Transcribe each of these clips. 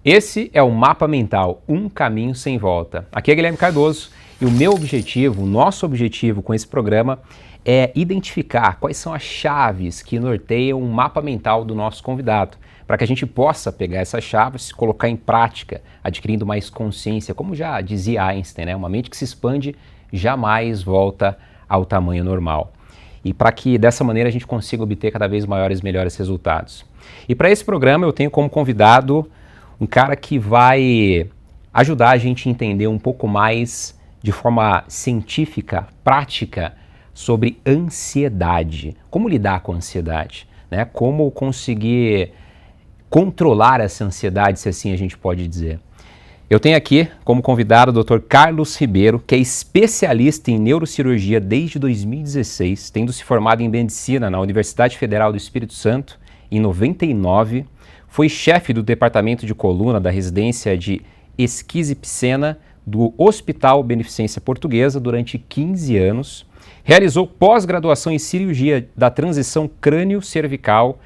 Esse é o Mapa Mental, um caminho sem volta. Aqui é Guilherme Cardoso e o meu objetivo, o nosso objetivo com esse programa é identificar quais são as chaves que norteiam o mapa mental do nosso convidado, para que a gente possa pegar essas chaves, colocar em prática, adquirindo mais consciência, como já dizia Einstein, né? Uma mente que se expande jamais volta ao tamanho normal. E para que dessa maneira a gente consiga obter cada vez maiores e melhores resultados. E para esse programa eu tenho como convidado um cara que vai ajudar a gente a entender um pouco mais de forma científica, prática, sobre ansiedade. Como lidar com a ansiedade, né? Como conseguir controlar essa ansiedade, se assim a gente pode dizer. Eu tenho aqui como convidado o Dr. Carlos Ribeiro, que é especialista em neurocirurgia desde 2016, tendo se formado em medicina na Universidade Federal do Espírito Santo em 99, foi chefe do departamento de coluna da residência de Esquizipsena do Hospital Beneficência Portuguesa durante 15 anos, realizou pós-graduação em cirurgia da transição crânio-cervical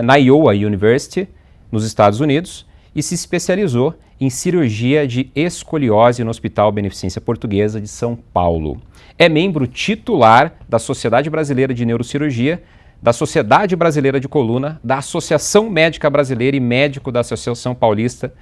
na Iowa University, nos Estados Unidos, e se especializou em cirurgia de escoliose no Hospital Beneficência Portuguesa de São Paulo. É membro titular da Sociedade Brasileira de Neurocirurgia, da Sociedade Brasileira de Coluna, da Associação Médica Brasileira e médico da Associação Paulista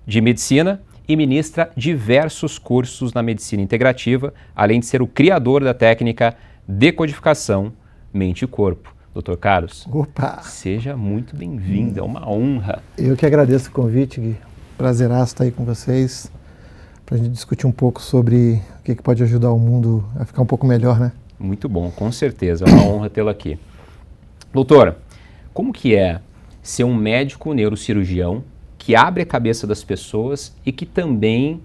de Medicina e ministra diversos cursos na medicina integrativa, além de ser o criador da técnica decodificação mente e corpo. Dr. Carlos, Opa! Seja muito bem-vindo, é uma honra. Eu que agradeço o convite, Gui. Prazeraço estar aí com vocês, para a gente discutir um pouco sobre o que pode ajudar o mundo a ficar um pouco melhor, né? Muito bom, com certeza, é uma honra tê-lo aqui. Doutora, como que é ser um médico neurocirurgião que abre a cabeça das pessoas e que também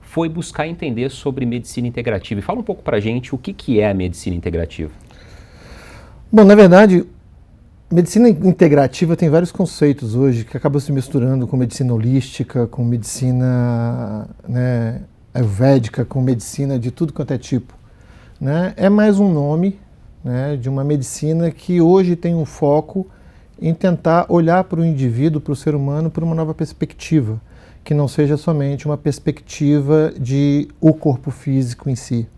foi buscar entender sobre medicina integrativa? E fala um pouco pra gente o que é a medicina integrativa. Bom, na verdade, medicina integrativa tem vários conceitos hoje que acabam se misturando com medicina holística, com medicina ayurvédica, com medicina de tudo quanto é tipo, né? É mais um nome, né, de uma medicina que hoje tem um foco em tentar olhar para o indivíduo, para o ser humano, por uma nova perspectiva, que não seja somente uma perspectiva de o corpo físico em si.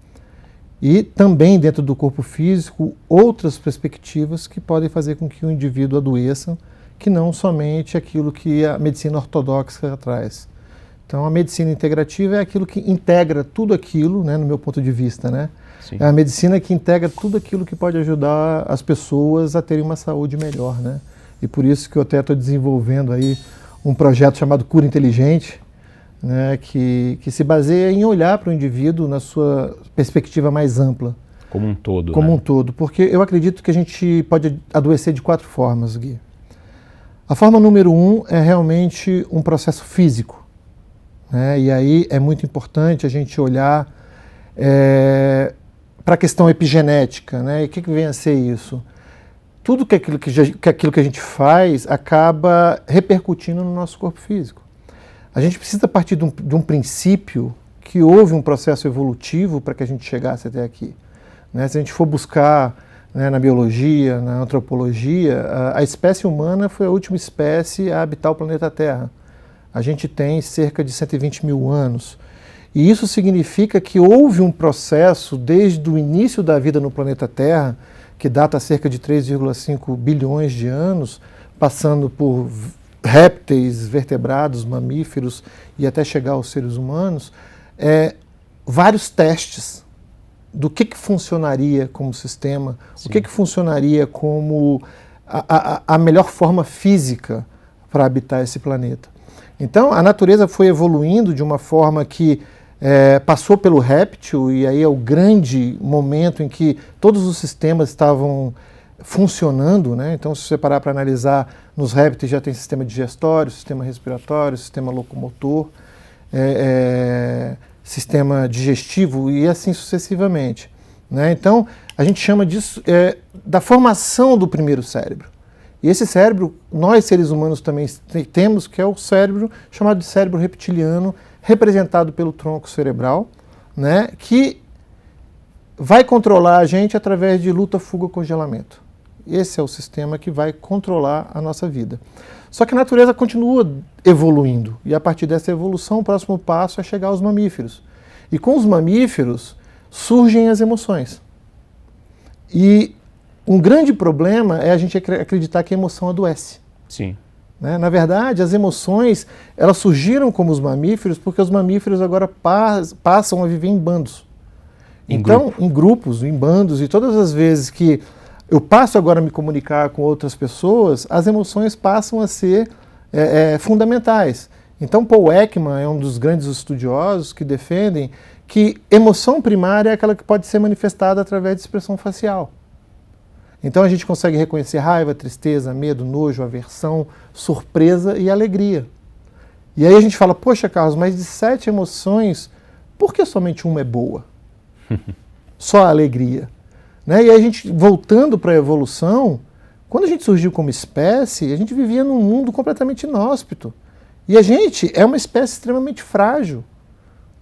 E também dentro do corpo físico, outras perspectivas que podem fazer com que o indivíduo adoeça, que não somente aquilo que a medicina ortodoxa traz. Então a medicina integrativa é aquilo que integra tudo aquilo, né, no meu ponto de vista, né? Sim. É a medicina que integra tudo aquilo que pode ajudar as pessoas a terem uma saúde melhor, né? E por isso que eu até estou desenvolvendo aí um projeto chamado Cura Inteligente, né, que se baseia em olhar para o indivíduo na sua perspectiva mais ampla. Como um todo, Como né? um todo, porque eu acredito que a gente pode adoecer de 4 formas, Gui. A forma número 1 é realmente um processo físico, né? E aí é muito importante a gente olhar para a questão epigenética, né? E o que vem a ser isso? Tudo aquilo que a gente faz acaba repercutindo no nosso corpo físico. A gente precisa partir de um princípio que houve um processo evolutivo para que a gente chegasse até aqui, né? Se a gente for buscar, né, na biologia, na antropologia, a espécie humana foi a última espécie a habitar o planeta Terra. A gente tem cerca de 120 mil anos. E isso significa que houve um processo desde o início da vida no planeta Terra, que data cerca de 3,5 bilhões de anos, passando por répteis, vertebrados, mamíferos e até chegar aos seres humanos, vários testes do que funcionaria como sistema, Sim. O que funcionaria como a melhor forma física para habitar esse planeta. Então, a natureza foi evoluindo de uma forma que passou pelo réptil, e aí é o grande momento em que todos os sistemas estavam funcionando, né? Então, se você parar para analisar, nos répteis já tem sistema digestório, sistema respiratório, sistema locomotor, sistema digestivo e assim sucessivamente, né? Então, a gente chama disso da formação do primeiro cérebro. E esse cérebro, nós seres humanos também temos, que é o cérebro chamado de cérebro reptiliano, representado pelo tronco cerebral, né, que vai controlar a gente através de luta, fuga, congelamento. Esse é o sistema que vai controlar a nossa vida. Só que a natureza continua evoluindo, e a partir dessa evolução, o próximo passo é chegar aos mamíferos. E com os mamíferos surgem as emoções. E um grande problema é a gente acreditar que a emoção adoece. Sim. Né? Na verdade, as emoções, elas surgiram como os mamíferos porque os mamíferos agora passam a viver em bandos. Então, em grupos, em bandos, e todas as vezes que eu passo agora a me comunicar com outras pessoas, as emoções passam a ser fundamentais. Então, Paul Ekman é um dos grandes estudiosos que defendem que emoção primária é aquela que pode ser manifestada através de expressão facial. Então a gente consegue reconhecer raiva, tristeza, medo, nojo, aversão, surpresa e alegria. E aí a gente fala, poxa, Carlos, mas de 7 emoções, por que somente uma é boa? Só a alegria. Né? E aí a gente, voltando para a evolução, quando a gente surgiu como espécie, a gente vivia num mundo completamente inóspito. E a gente é uma espécie extremamente frágil.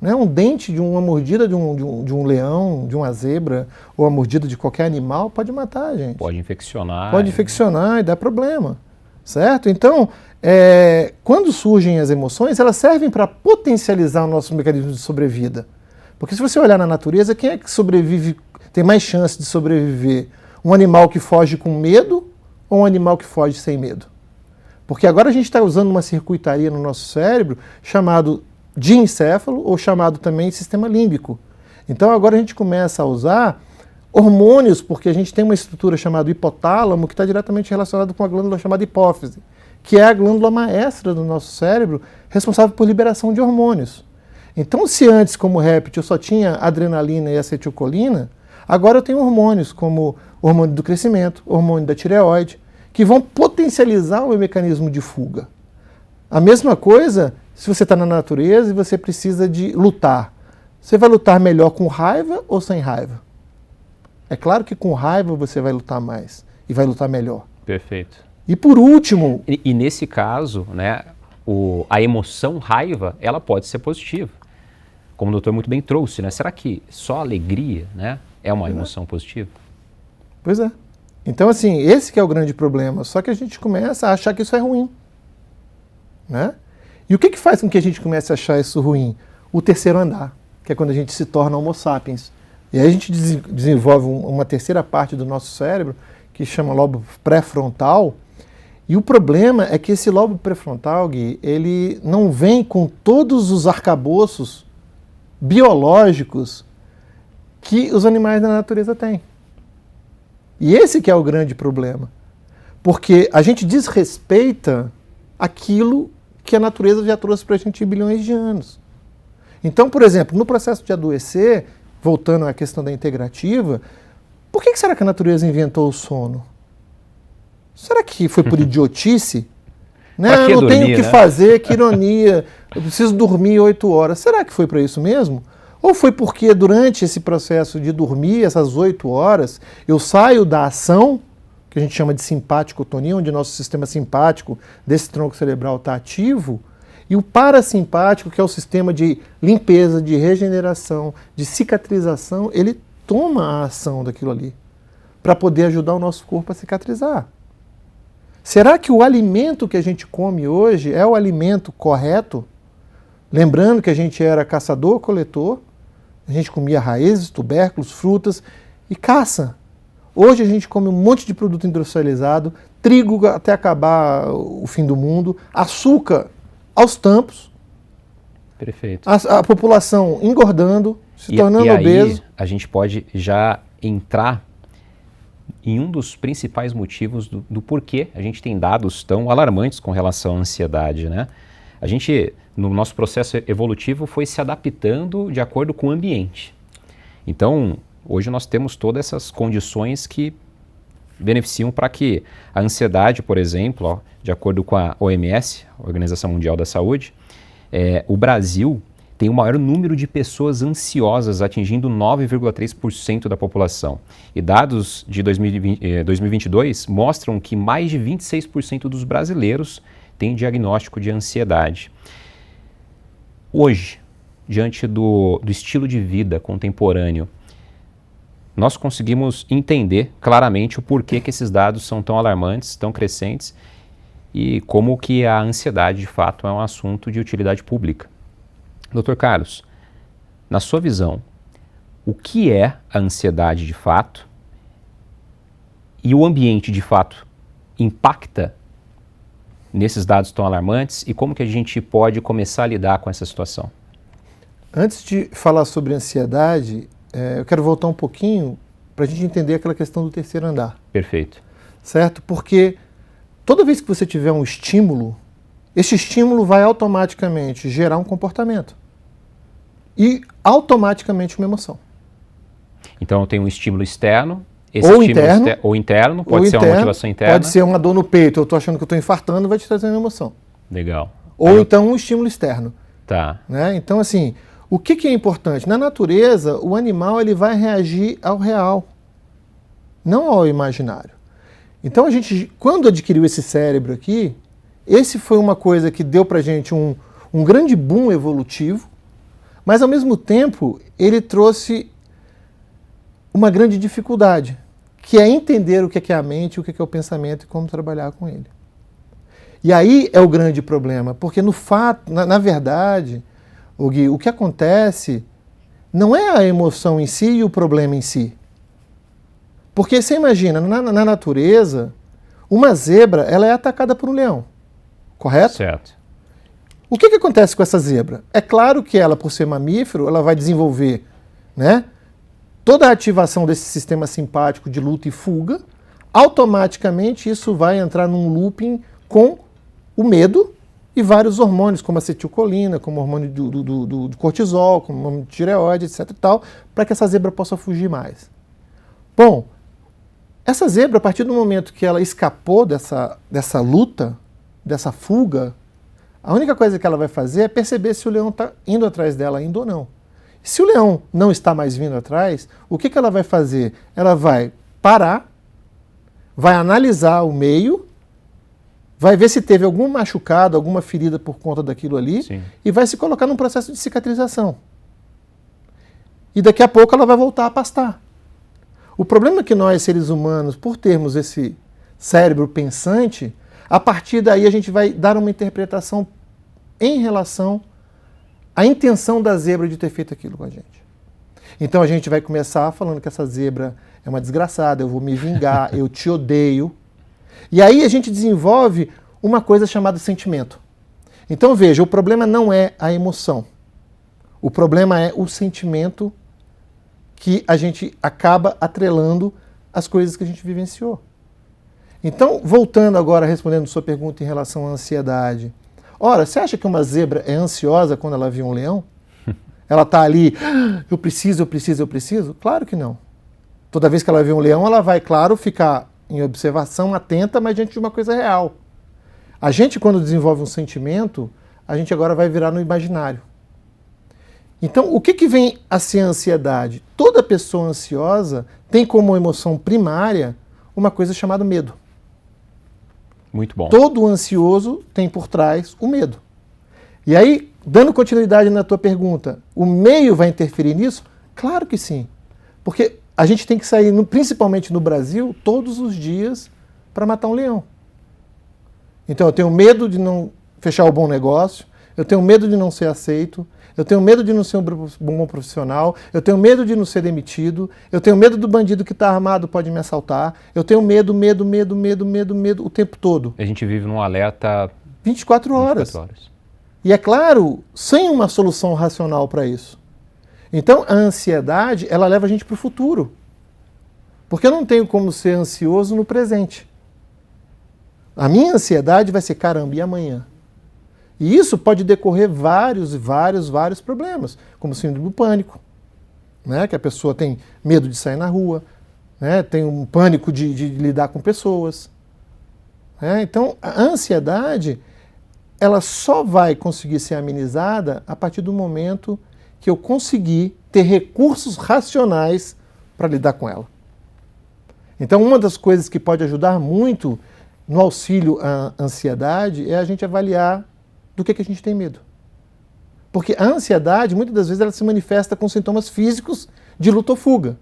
Né? Um dente de uma mordida de um leão, de uma zebra, ou a mordida de qualquer animal pode matar a gente. Pode infeccionar. Pode infeccionar e dar problema. Certo? Então, quando surgem as emoções, elas servem para potencializar o nosso mecanismo de sobrevida. Porque se você olhar na natureza, quem é que sobrevive, tem mais chance de sobreviver? Um animal que foge com medo ou um animal que foge sem medo? Porque agora a gente está usando uma circuitaria no nosso cérebro chamado diencéfalo, ou chamado também sistema límbico. Então agora a gente começa a usar hormônios, porque a gente tem uma estrutura chamada hipotálamo, que está diretamente relacionada com a glândula chamada hipófise, que é a glândula maestra do nosso cérebro, responsável por liberação de hormônios. Então, se antes, como réptil, eu só tinha adrenalina e acetilcolina, agora eu tenho hormônios, como o hormônio do crescimento, o hormônio da tireoide, que vão potencializar o meu mecanismo de fuga. A mesma coisa se você está na natureza e você precisa de lutar. Você vai lutar melhor com raiva ou sem raiva? É claro que com raiva você vai lutar mais e vai lutar melhor. Perfeito. E por último... E nesse caso, né, a emoção raiva, ela pode ser positiva. Como o doutor muito bem trouxe, né? Será que só alegria, né, é uma emoção positiva? Pois é. Então, assim, esse que é o grande problema. Só que a gente começa a achar que isso é ruim. Né? E o que faz com que a gente comece a achar isso ruim? O terceiro andar, que é quando a gente se torna homo sapiens. E aí a gente desenvolve uma terceira parte do nosso cérebro, que chama lobo pré-frontal. E o problema é que esse lobo pré-frontal, Gui, ele não vem com todos os arcabouços biológicos que os animais da natureza têm. E esse que é o grande problema. Porque a gente desrespeita aquilo que a natureza já trouxe para a gente bilhões de anos. Então, por exemplo, no processo de adoecer, voltando à questão da integrativa, por que será que a natureza inventou o sono? Será que foi por idiotice? Né? Eu não tenho o que fazer, que ironia, eu preciso dormir 8 horas. Será que foi para isso mesmo? Ou foi porque durante esse processo de dormir, essas 8 horas, eu saio da ação, que a gente chama de simpático-tonia, onde nosso sistema simpático desse tronco cerebral está ativo, e o parasimpático, que é o sistema de limpeza, de regeneração, de cicatrização, ele toma a ação daquilo ali, para poder ajudar o nosso corpo a cicatrizar. Será que o alimento que a gente come hoje é o alimento correto? Lembrando que a gente era caçador-coletor, a gente comia raízes, tubérculos, frutas e caça. Hoje a gente come um monte de produto industrializado, trigo até acabar o fim do mundo, açúcar aos tampos. Perfeito. A população engordando, se tornando obeso. Aí a gente pode já entrar em um dos principais motivos do porquê a gente tem dados tão alarmantes com relação à ansiedade, né? A gente, no nosso processo evolutivo, foi se adaptando de acordo com o ambiente. Então, hoje nós temos todas essas condições que beneficiam para que a ansiedade, por exemplo, ó, de acordo com a OMS, a Organização Mundial da Saúde, o Brasil tem o maior número de pessoas ansiosas, atingindo 9,3% da população. E dados de 2022 mostram que mais de 26% dos brasileiros têm diagnóstico de ansiedade. Hoje, diante do estilo de vida contemporâneo, nós conseguimos entender claramente o porquê que esses dados são tão alarmantes, tão crescentes e como que a ansiedade de fato é um assunto de utilidade pública. Dr. Carlos, na sua visão, o que é a ansiedade de fato e o ambiente de fato impacta nesses dados tão alarmantes e como que a gente pode começar a lidar com essa situação? Antes de falar sobre ansiedade, eu quero voltar um pouquinho para a gente entender aquela questão do terceiro andar. Perfeito. Certo? Porque toda vez que você tiver um estímulo, esse estímulo vai automaticamente gerar um comportamento e automaticamente uma emoção. Então eu tenho um estímulo externo, esse ou estímulo interno, ou interno, pode ser uma motivação interna. Pode ser uma dor no peito, eu estou achando que eu estou infartando, vai te trazer uma emoção. Legal. Ou então um estímulo externo. Tá. Né? Então, assim, o que é importante? Na natureza, o animal ele vai reagir ao real, não ao imaginário. Então, a gente, quando adquiriu esse cérebro aqui, esse foi uma coisa que deu pra gente um grande boom evolutivo, mas, ao mesmo tempo, ele trouxe uma grande dificuldade, que é entender o que é a mente, o que é o pensamento e como trabalhar com ele. E aí é o grande problema, porque no fato, na verdade, Gui, o que acontece não é a emoção em si e o problema em si. Porque você imagina, na natureza, uma zebra ela é atacada por um leão, correto? Certo. O que acontece com essa zebra? É claro que ela, por ser mamífero, ela vai desenvolver, né, toda a ativação desse sistema simpático de luta e fuga. Automaticamente isso vai entrar num looping com o medo e vários hormônios, como acetilcolina, como o hormônio do do cortisol, como o hormônio de tireoide, etc. e tal, para que essa zebra possa fugir mais. Bom, essa zebra, a partir do momento que ela escapou dessa luta, dessa fuga, a única coisa que ela vai fazer é perceber se o leão está indo atrás dela ainda ou não. Se o leão não está mais vindo atrás, o que ela vai fazer? Ela vai parar, vai analisar o meio, vai ver se teve algum machucado, alguma ferida por conta daquilo ali, Sim. e vai se colocar num processo de cicatrização. E daqui a pouco ela vai voltar a pastar. O problema é que nós, seres humanos, por termos esse cérebro pensante, a partir daí a gente vai dar uma interpretação em relação à intenção da zebra de ter feito aquilo com a gente. Então a gente vai começar falando que essa zebra é uma desgraçada, eu vou me vingar, eu te odeio. E aí a gente desenvolve uma coisa chamada sentimento. Então veja, o problema não é a emoção. O problema é o sentimento que a gente acaba atrelando às coisas que a gente vivenciou. Então, voltando agora, respondendo sua pergunta em relação à ansiedade. Ora, você acha que uma zebra é ansiosa quando ela vê um leão? Ela está ali, eu preciso, eu preciso, eu preciso? Claro que não. Toda vez que ela vê um leão, ela vai, claro, ficar em observação, atenta, mas diante de uma coisa real. A gente, quando desenvolve um sentimento, a gente agora vai virar no imaginário. Então, o que vem a ser a ansiedade? Toda pessoa ansiosa tem como emoção primária uma coisa chamada medo. Muito bom. Todo ansioso tem por trás o medo. E aí, dando continuidade na tua pergunta, o meio vai interferir nisso? Claro que sim. Porque a gente tem que sair, principalmente no Brasil, todos os dias para matar um leão. Então eu tenho medo de não fechar o bom negócio, eu tenho medo de não ser aceito, eu tenho medo de não ser um bom profissional, eu tenho medo de não ser demitido, eu tenho medo do bandido que está armado pode me assaltar, eu tenho medo o tempo todo. A gente vive num alerta 24 horas. 24 horas. E é claro, sem uma solução racional para isso. Então a ansiedade, ela leva a gente para o futuro. Porque eu não tenho como ser ansioso no presente. A minha ansiedade vai ser, caramba, e amanhã? E isso pode decorrer vários problemas, como síndrome do pânico, né? Que a pessoa tem medo de sair na rua, né? Tem um pânico de lidar com pessoas. Né? Então, a ansiedade, ela só vai conseguir ser amenizada a partir do momento que eu conseguir ter recursos racionais para lidar com ela. Então, uma das coisas que pode ajudar muito no auxílio à ansiedade é a gente avaliar do que a gente tem medo. Porque a ansiedade, muitas das vezes, ela se manifesta com sintomas físicos de luta ou fuga.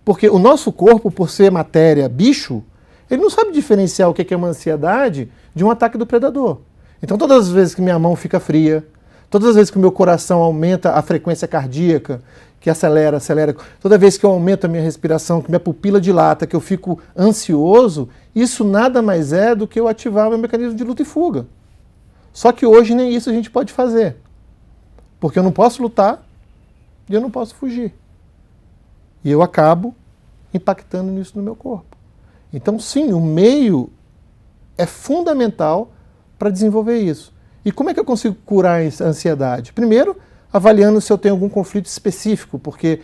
Porque o nosso corpo, por ser matéria, bicho, ele não sabe diferenciar o que é uma ansiedade de um ataque do predador. Então todas as vezes que minha mão fica fria, todas as vezes que o meu coração aumenta a frequência cardíaca, que acelera, toda vez que eu aumento a minha respiração, que minha pupila dilata, que eu fico ansioso, isso nada mais é do que eu ativar o meu mecanismo de luta e fuga. Só que hoje nem isso a gente pode fazer. Porque eu não posso lutar e eu não posso fugir. E eu acabo impactando nisso no meu corpo. Então, sim, o meio é fundamental para desenvolver isso. E como é que eu consigo curar a ansiedade? Primeiro, avaliando se eu tenho algum conflito específico, porque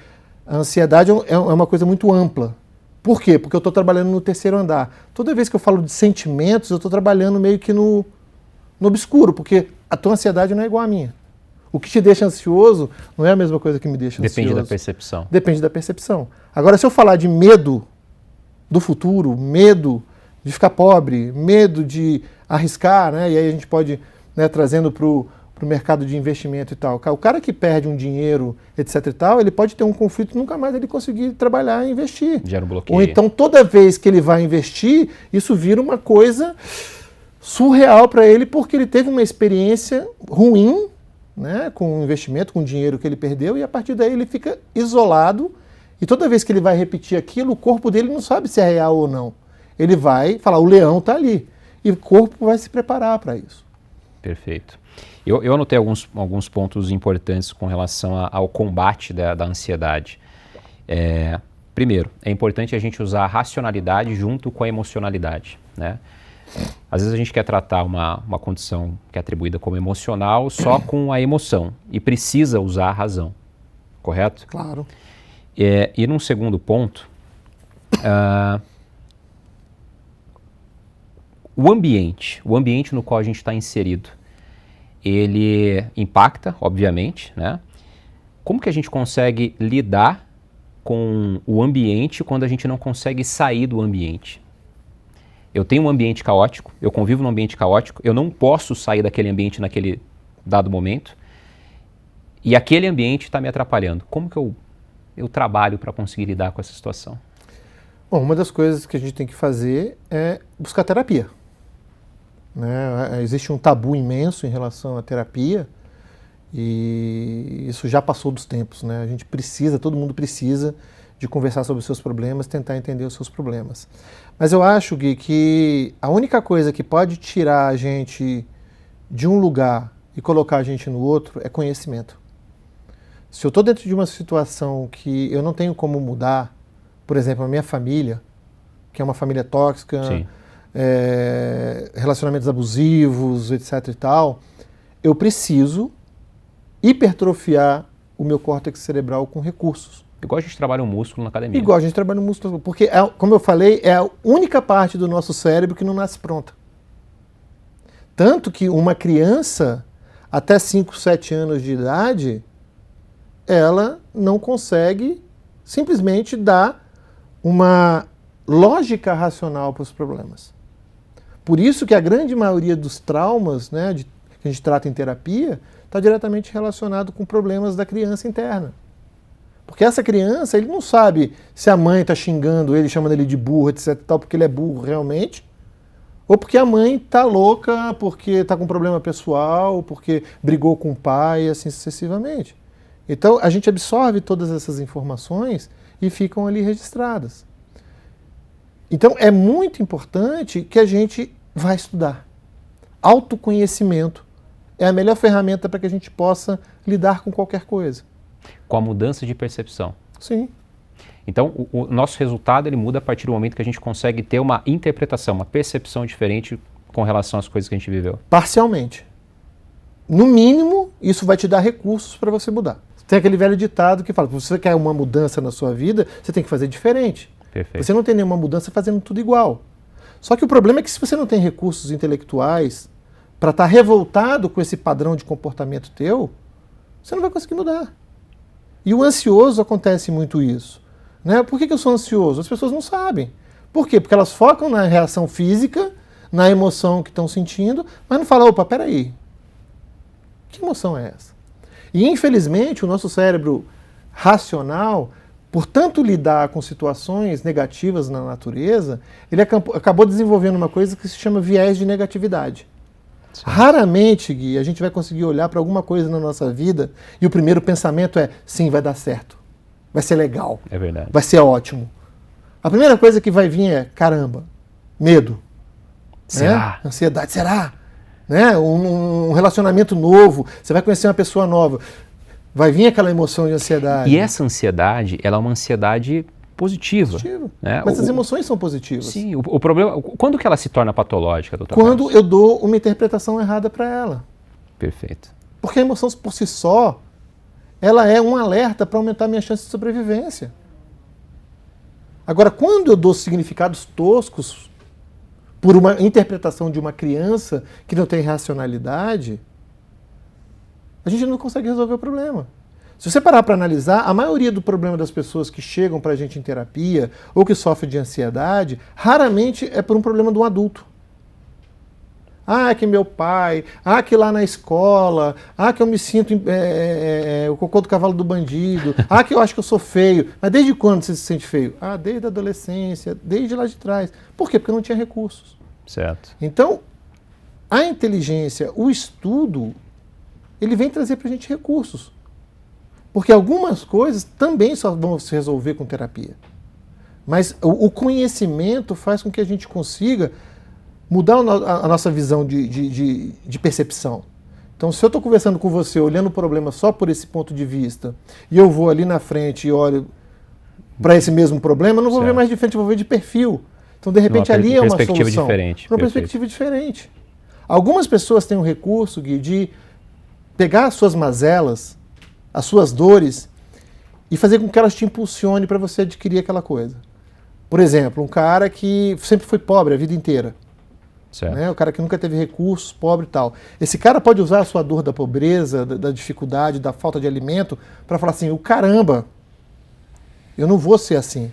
a ansiedade é uma coisa muito ampla. Por quê? Porque eu estou trabalhando no terceiro andar. Toda vez que eu falo de sentimentos, eu estou trabalhando meio que no obscuro, porque a tua ansiedade não é igual à minha. O que te deixa ansioso não é a mesma coisa que me deixa ansioso. Depende da percepção. Depende da percepção. Agora, se eu falar de medo do futuro, medo de ficar pobre, medo de arriscar, né? E aí a gente pode, né, trazendo para o mercado de investimento e tal. O cara que perde um dinheiro, etc e tal, ele pode ter um conflito e nunca mais ele conseguir trabalhar e investir. Gera um bloqueio. Ou então, toda vez que ele vai investir, isso vira uma coisa surreal para ele, porque ele teve uma experiência ruim, né, com o investimento, com o dinheiro que ele perdeu, e a partir daí ele fica isolado, e toda vez que ele vai repetir aquilo, o corpo dele não sabe se é real ou não. Ele vai falar, o leão está ali, e o corpo vai se preparar para isso. Perfeito. Eu anotei alguns pontos importantes com relação ao combate da ansiedade. Primeiro, é importante a gente usar a racionalidade junto com a emocionalidade, né? Às vezes a gente quer tratar uma condição que é atribuída como emocional só com a emoção e precisa usar a razão, correto? Claro. E num segundo ponto, o ambiente no qual a gente está inserido, ele impacta, obviamente, né? Como que a gente consegue lidar com o ambiente quando a gente não consegue sair do ambiente? Eu tenho um ambiente caótico, eu convivo num ambiente caótico, eu não posso sair daquele ambiente naquele dado momento, e aquele ambiente está me atrapalhando. Como que eu trabalho para conseguir lidar com essa situação? Bom, uma das coisas que a gente tem que fazer é buscar terapia. Né? Existe um tabu imenso em relação à terapia, e isso já passou dos tempos, né? A gente precisa, todo mundo precisa de conversar sobre os seus problemas, tentar entender os seus problemas. Mas eu acho, Gui, que a única coisa que pode tirar a gente de um lugar e colocar a gente no outro é conhecimento. Se eu estou dentro de uma situação que eu não tenho como mudar, por exemplo, a minha família, que é uma família tóxica, relacionamentos abusivos, etc e tal, eu preciso hipertrofiar o meu córtex cerebral com recursos. Igual a gente trabalha um músculo na academia. Igual a gente trabalha um músculo, porque, como eu falei, é a única parte do nosso cérebro que não nasce pronta. Tanto que uma criança, até 5, 7 anos de idade, ela não consegue simplesmente dar uma lógica racional para os problemas. Por isso que a grande maioria dos traumas, né, que a gente trata em terapia, está diretamente relacionado com problemas da criança interna. Porque essa criança, ele não sabe se a mãe está xingando ele, chamando ele de burro, etc, tal, porque ele é burro realmente, ou porque a mãe está louca, porque está com problema pessoal, porque brigou com o pai, e assim sucessivamente. Então, a gente absorve todas essas informações e ficam ali registradas. Então, é muito importante que a gente vá estudar. Autoconhecimento é a melhor ferramenta para que a gente possa lidar com qualquer coisa. Com a mudança de percepção. Sim. Então, o nosso resultado ele muda a partir do momento que a gente consegue ter uma interpretação, uma percepção diferente com relação às coisas que a gente viveu. Parcialmente. No mínimo, isso vai te dar recursos para você mudar. Tem aquele velho ditado que fala, se você quer uma mudança na sua vida, você tem que fazer diferente. Perfeito. Você não tem nenhuma mudança fazendo tudo igual. Só que o problema é que se você não tem recursos intelectuais para estar revoltado com esse padrão de comportamento teu, você não vai conseguir mudar. E o ansioso acontece muito isso. Né? Por que eu sou ansioso? As pessoas não sabem. Por quê? Porque elas focam na reação física, na emoção que estão sentindo, mas não falam, opa, peraí, que emoção é essa? E infelizmente o nosso cérebro racional por tanto lidar com situações negativas na natureza, ele acabou desenvolvendo uma coisa que se chama viés de negatividade. Sim. Raramente, Gui, a gente vai conseguir olhar para alguma coisa na nossa vida e o primeiro pensamento é, sim, vai dar certo, vai ser legal, é verdade, vai ser ótimo. A primeira coisa que vai vir é, caramba, medo. Será? Né? Ansiedade, será? Né? Um relacionamento novo, você vai conhecer uma pessoa nova, vai vir aquela emoção de ansiedade. E essa ansiedade, ela é uma ansiedade positiva. Né? Mas as emoções são positivas. Sim, o problema, quando que ela se torna patológica, doutor Quando Carlos? eu dou uma interpretação errada para ela. Perfeito. Porque a emoção por si só, ela é um alerta para aumentar a minha chance de sobrevivência. Agora, quando eu dou significados toscos por uma interpretação de uma criança que não tem racionalidade, a gente não consegue resolver o problema. Se você parar para analisar, a maioria do problema das pessoas que chegam para a gente em terapia ou que sofrem de ansiedade, raramente é por um problema de um adulto. Ah, que meu pai, que lá na escola, que eu me sinto o cocô do cavalo do bandido, que eu acho que eu sou feio. Mas desde quando você se sente feio? Desde a adolescência, desde lá de trás. Por quê? Porque não tinha recursos. Certo. Então, a inteligência, o estudo, ele vem trazer para a gente recursos. Porque algumas coisas também só vão se resolver com terapia. Mas o conhecimento faz com que a gente consiga mudar a nossa visão de percepção. Então, se eu estou conversando com você, olhando o problema só por esse ponto de vista, e eu vou ali na frente e olho para esse mesmo problema, eu não vou ver mais de frente, eu vou ver de perfil. Então, de repente, ali é uma solução. Diferente. Uma perspectiva diferente. Algumas pessoas têm o recurso, Gui, de pegar as suas mazelas, as suas dores, e fazer com que elas te impulsionem para você adquirir aquela coisa. Por exemplo, um cara que sempre foi pobre a vida inteira. Né? O cara que nunca teve recursos, pobre e tal. Esse cara pode usar a sua dor da pobreza, da dificuldade, da falta de alimento, para falar assim, caramba, eu não vou ser assim.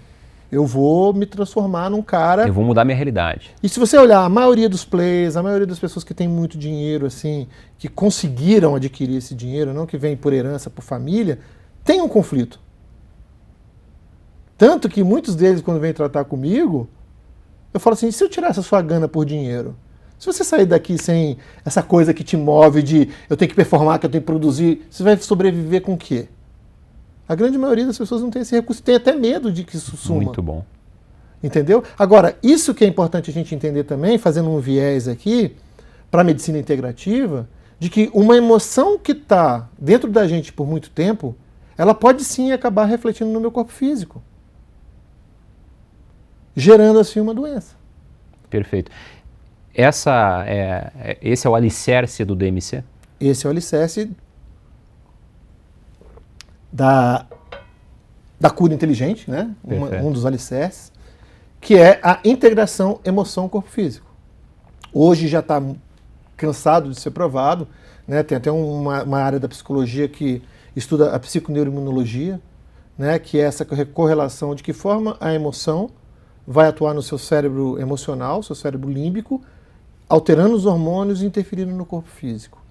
Eu vou me transformar num cara... Eu vou mudar minha realidade. E se você olhar a maioria dos players, a maioria das pessoas que têm muito dinheiro, assim, que conseguiram adquirir esse dinheiro, não que vem por herança, por família, tem um conflito. Tanto que muitos deles, quando vêm tratar comigo, eu falo assim, e se eu tirar essa sua gana por dinheiro? Se você sair daqui sem essa coisa que te move de eu tenho que performar, que eu tenho que produzir, você vai sobreviver com o quê? A grande maioria das pessoas não tem esse recurso, tem até medo de que isso suma. Muito bom. Entendeu? Agora, isso que é importante a gente entender também, fazendo um viés aqui, para a medicina integrativa, de que uma emoção que está dentro da gente por muito tempo, ela pode sim acabar refletindo no meu corpo físico, gerando assim uma doença. Perfeito. Esse é o alicerce do DMC? Esse é o alicerce da cura inteligente, né? Um dos alicerces, que é a integração emoção-corpo físico. Hoje já está cansado de ser provado, né? Tem até uma área da psicologia que estuda a psiconeuroimunologia, né? Que é essa correlação de que forma a emoção vai atuar no seu cérebro emocional, seu cérebro límbico, alterando os hormônios e interferindo no corpo físico.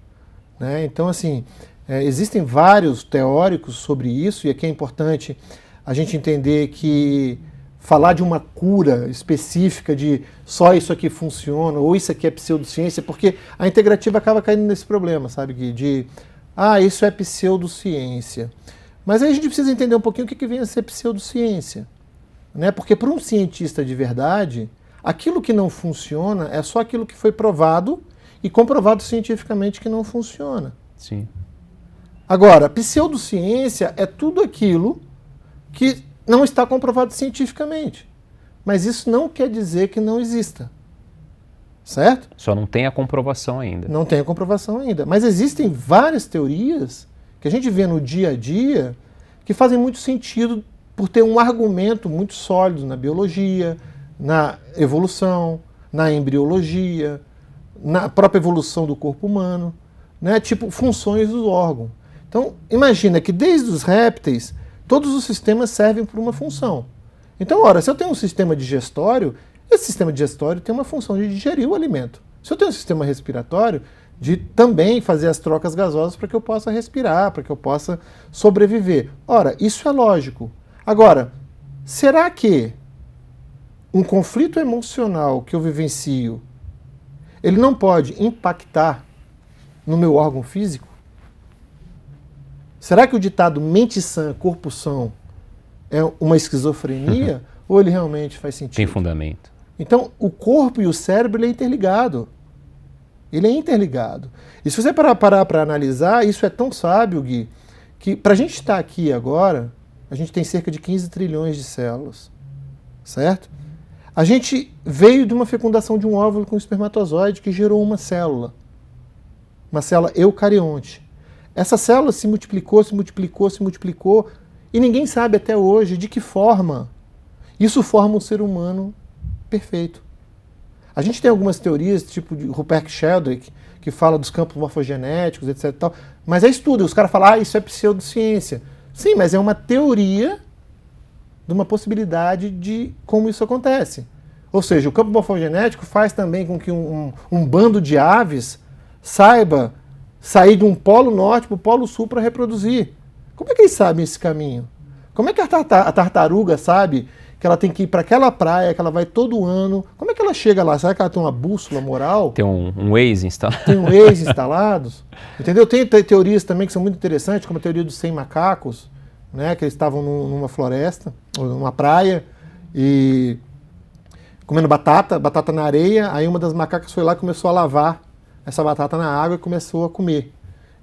Né? Então, assim, existem vários teóricos sobre isso, e aqui é importante a gente entender que falar de uma cura específica, de só isso aqui funciona, ou isso aqui é pseudociência, porque a integrativa acaba caindo nesse problema, sabe, Gui? Isso é pseudociência. Mas aí a gente precisa entender um pouquinho o que vem a ser pseudociência. Né? Porque para um cientista de verdade, aquilo que não funciona é só aquilo que foi provado e comprovado cientificamente que não funciona. Sim. Agora, pseudociência é tudo aquilo que não está comprovado cientificamente. Mas isso não quer dizer que não exista. Certo? Só não tem a comprovação ainda. Não tem a comprovação ainda. Mas existem várias teorias que a gente vê no dia a dia que fazem muito sentido por ter um argumento muito sólido na biologia, na evolução, na embriologia, na própria evolução do corpo humano, né? Tipo funções do órgão. Então, imagina que desde os répteis, todos os sistemas servem por uma função. Então, ora, se eu tenho um sistema digestório, esse sistema digestório tem uma função de digerir o alimento. Se eu tenho um sistema respiratório, de também fazer as trocas gasosas para que eu possa respirar, para que eu possa sobreviver. Ora, isso é lógico. Agora, será que um conflito emocional que eu vivencio, ele não pode impactar no meu órgão físico? Será que o ditado mente sã, corpo são é uma esquizofrenia? Ou ele realmente faz sentido? Tem fundamento. Então, o corpo e o cérebro, ele é interligado. Ele é interligado. E se você parar para analisar, isso é tão sábio, Gui, que para a gente estar aqui agora, a gente tem cerca de 15 trilhões de células, certo? A gente veio de uma fecundação de um óvulo com um espermatozoide que gerou uma célula eucarionte. Essa célula se multiplicou, e ninguém sabe até hoje de que forma isso forma um ser humano perfeito. A gente tem algumas teorias, tipo de Rupert Sheldrake, que fala dos campos morfogenéticos, etc. Tal, mas é estudo, os caras falam, isso é pseudociência. Sim, mas é uma teoria de uma possibilidade de como isso acontece. Ou seja, o campo morfogenético faz também com que um bando de aves saiba sair de um polo norte para o polo sul para reproduzir. Como é que eles sabem esse caminho? Como é que a tartaruga sabe que ela tem que ir para aquela praia, que ela vai todo ano? Como é que ela chega lá? Será que ela tem uma bússola moral? Tem um Waze instalado. Tem um Waze instalados? Entendeu? Tem teorias também que são muito interessantes, como a teoria dos 100 macacos, né? Que eles estavam numa floresta, ou numa praia, e comendo batata na areia, aí uma das macacas foi lá e começou a lavar essa batata na água e começou a comer.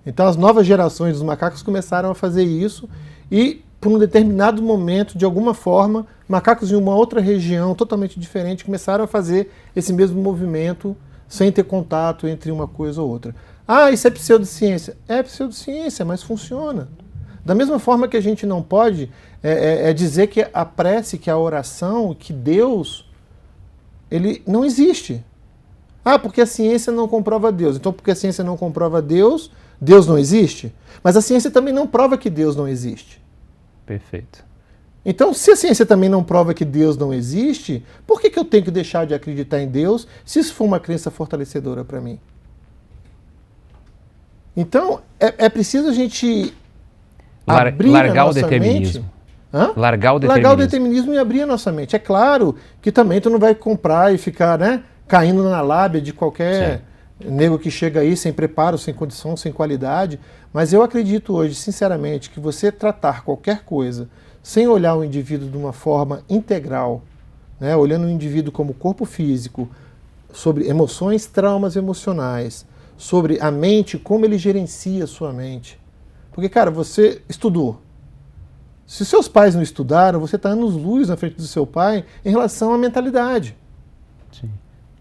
Então as novas gerações dos macacos começaram a fazer isso e, por um determinado momento, de alguma forma, macacos em uma outra região totalmente diferente começaram a fazer esse mesmo movimento sem ter contato entre uma coisa ou outra. Ah, isso é pseudociência. É pseudociência, mas funciona. Da mesma forma que a gente não pode dizer que a prece, que a oração, que Deus, ele não existe. Ah, porque a ciência não comprova Deus. Então, porque a ciência não comprova Deus, Deus não existe? Mas a ciência também não prova que Deus não existe. Perfeito. Então, se a ciência também não prova que Deus não existe, por que eu tenho que deixar de acreditar em Deus se isso for uma crença fortalecedora para mim? Então, é preciso a gente largar o determinismo. Largar o determinismo e abrir a nossa mente. É claro que também tu não vai comprar e ficar, caindo na lábia de qualquer nego que chega aí sem preparo, sem condição, sem qualidade. Mas eu acredito hoje, sinceramente, que você tratar qualquer coisa sem olhar o indivíduo de uma forma integral, olhando o indivíduo como corpo físico, sobre emoções, traumas emocionais, sobre a mente, como ele gerencia a sua mente. Porque, cara, você estudou. Se seus pais não estudaram, você está anos-luz na frente do seu pai em relação à mentalidade. Sim.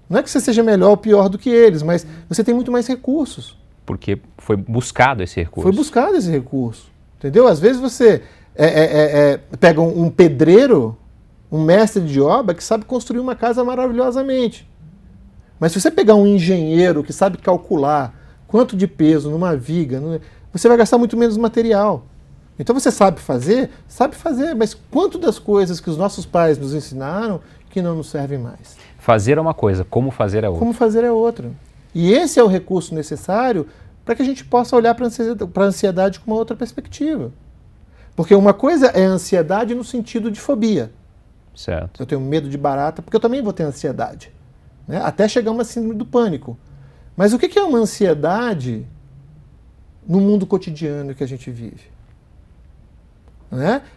Não é que você seja melhor ou pior do que eles, mas você tem muito mais recursos. Porque foi buscado esse recurso. Foi buscado esse recurso. Entendeu? Às vezes você pega um pedreiro, um mestre de obra que sabe construir uma casa maravilhosamente. Mas se você pegar um engenheiro que sabe calcular quanto de peso numa viga, você vai gastar muito menos material. Então você sabe fazer, mas quanto das coisas que os nossos pais nos ensinaram que não nos servem mais? Fazer é uma coisa, como fazer é outra. Como fazer é outra. E esse é o recurso necessário para que a gente possa olhar para a ansiedade com uma outra perspectiva. Porque uma coisa é ansiedade no sentido de fobia. Certo. Eu tenho medo de barata, porque eu também vou ter ansiedade. Até chegar uma síndrome do pânico. Mas o que é uma ansiedade no mundo cotidiano que a gente vive?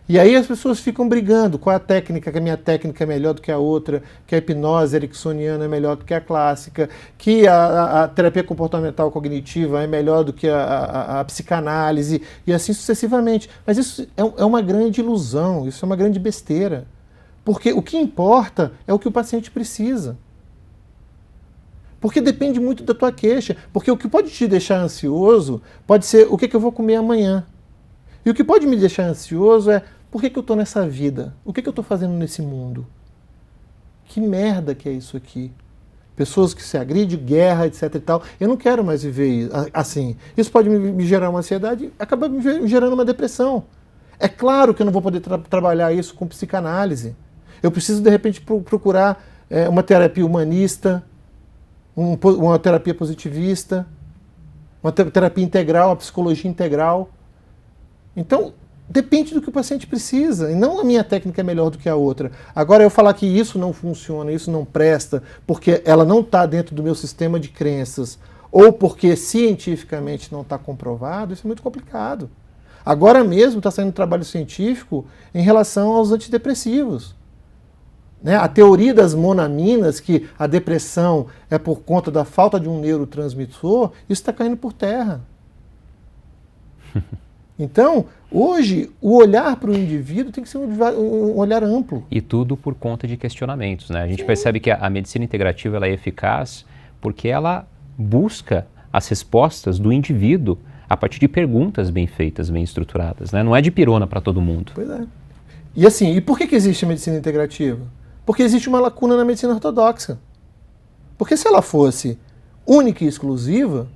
E aí as pessoas ficam brigando qual é a técnica, que a minha técnica é melhor do que a outra, que a hipnose ericksoniana é melhor do que a clássica, que a terapia comportamental cognitiva é melhor do que a psicanálise, e assim sucessivamente. Mas isso é uma grande ilusão, isso é uma grande besteira. Porque o que importa é o que o paciente precisa. Porque depende muito da tua queixa. Porque o que pode te deixar ansioso pode ser o que eu vou comer amanhã. E o que pode me deixar ansioso é por que eu estou nessa vida? O que eu estou fazendo nesse mundo? Que merda que é isso aqui? Pessoas que se agridem, guerra, etc e tal. Eu não quero mais viver assim. Isso pode me gerar uma ansiedade e acaba me gerando uma depressão. É claro que eu não vou poder trabalhar isso com psicanálise. Eu preciso, de repente, procurar uma terapia humanista, uma terapia positivista, uma terapia integral, a psicologia integral. Então, Depende do que o paciente precisa, e não a minha técnica é melhor do que a outra. Agora, eu falar que isso não funciona, isso não presta, porque ela não está dentro do meu sistema de crenças, ou porque cientificamente não está comprovado, isso é muito complicado. Agora mesmo está saindo um trabalho científico em relação aos antidepressivos. Né? A teoria das monaminas, que a depressão é por conta da falta de um neurotransmissor, isso está caindo por terra. Então, hoje, o olhar para o indivíduo tem que ser um olhar amplo. E tudo por conta de questionamentos, né? A gente percebe que a medicina integrativa ela é eficaz porque ela busca as respostas do indivíduo a partir de perguntas bem feitas, bem estruturadas, né? Não é de pirona para todo mundo. Pois é. E assim, e por que existe a medicina integrativa? Porque existe uma lacuna na medicina ortodoxa. Porque se ela fosse única e exclusiva,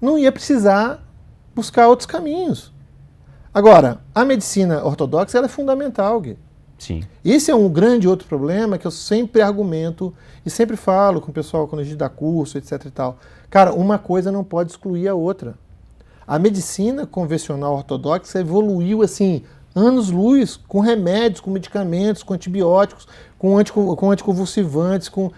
não ia precisar buscar outros caminhos. Agora, a medicina ortodoxa ela é fundamental, Gui. Sim. Esse é um grande outro problema que eu sempre argumento e sempre falo com o pessoal quando a gente dá curso, etc e tal. Cara, uma coisa não pode excluir a outra. A medicina convencional ortodoxa evoluiu assim, anos-luz, com remédios, com medicamentos, com antibióticos, com anticonvulsivantes, com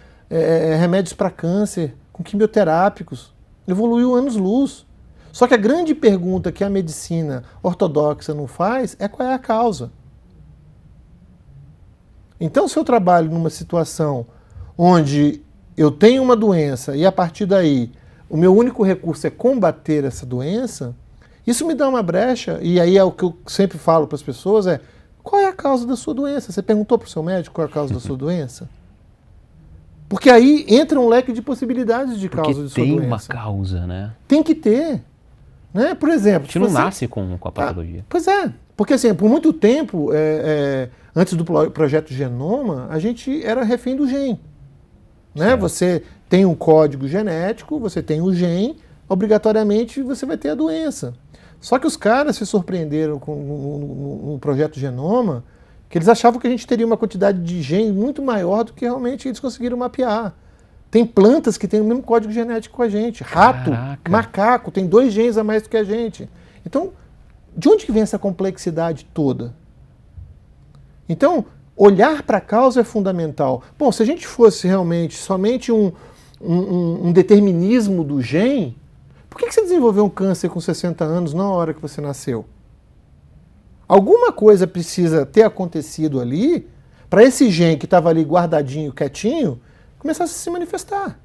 remédios para câncer, com quimioterápicos. Evoluiu anos-luz. Só que a grande pergunta que a medicina ortodoxa não faz é qual é a causa. Então, se eu trabalho numa situação onde eu tenho uma doença e a partir daí o meu único recurso é combater essa doença, isso me dá uma brecha, e aí é o que eu sempre falo para as pessoas, qual é a causa da sua doença? Você perguntou para o seu médico qual é a causa da sua doença? Porque aí entra um leque de possibilidades de causa de sua doença. Tem uma causa, né? Tem que ter. Né? Por exemplo... A gente não nasce com a patologia. Pois é. Porque assim, por muito tempo, antes do projeto Genoma, a gente era refém do gene. Né? Você tem um código genético, você tem o gene, obrigatoriamente você vai ter a doença. Só que os caras se surpreenderam no projeto Genoma, que eles achavam que a gente teria uma quantidade de gene muito maior do que realmente eles conseguiram mapear. Tem plantas que têm o mesmo código genético com a gente. Rato, Caraca. macaco, tem 2 genes a mais do que a gente. Então, de onde que vem essa complexidade toda? Então, olhar para a causa é fundamental. Bom, se a gente fosse realmente somente um determinismo do gene, por que você desenvolveu um câncer com 60 anos na hora que você nasceu? Alguma coisa precisa ter acontecido ali para esse gene que estava ali guardadinho, quietinho, começasse a se manifestar.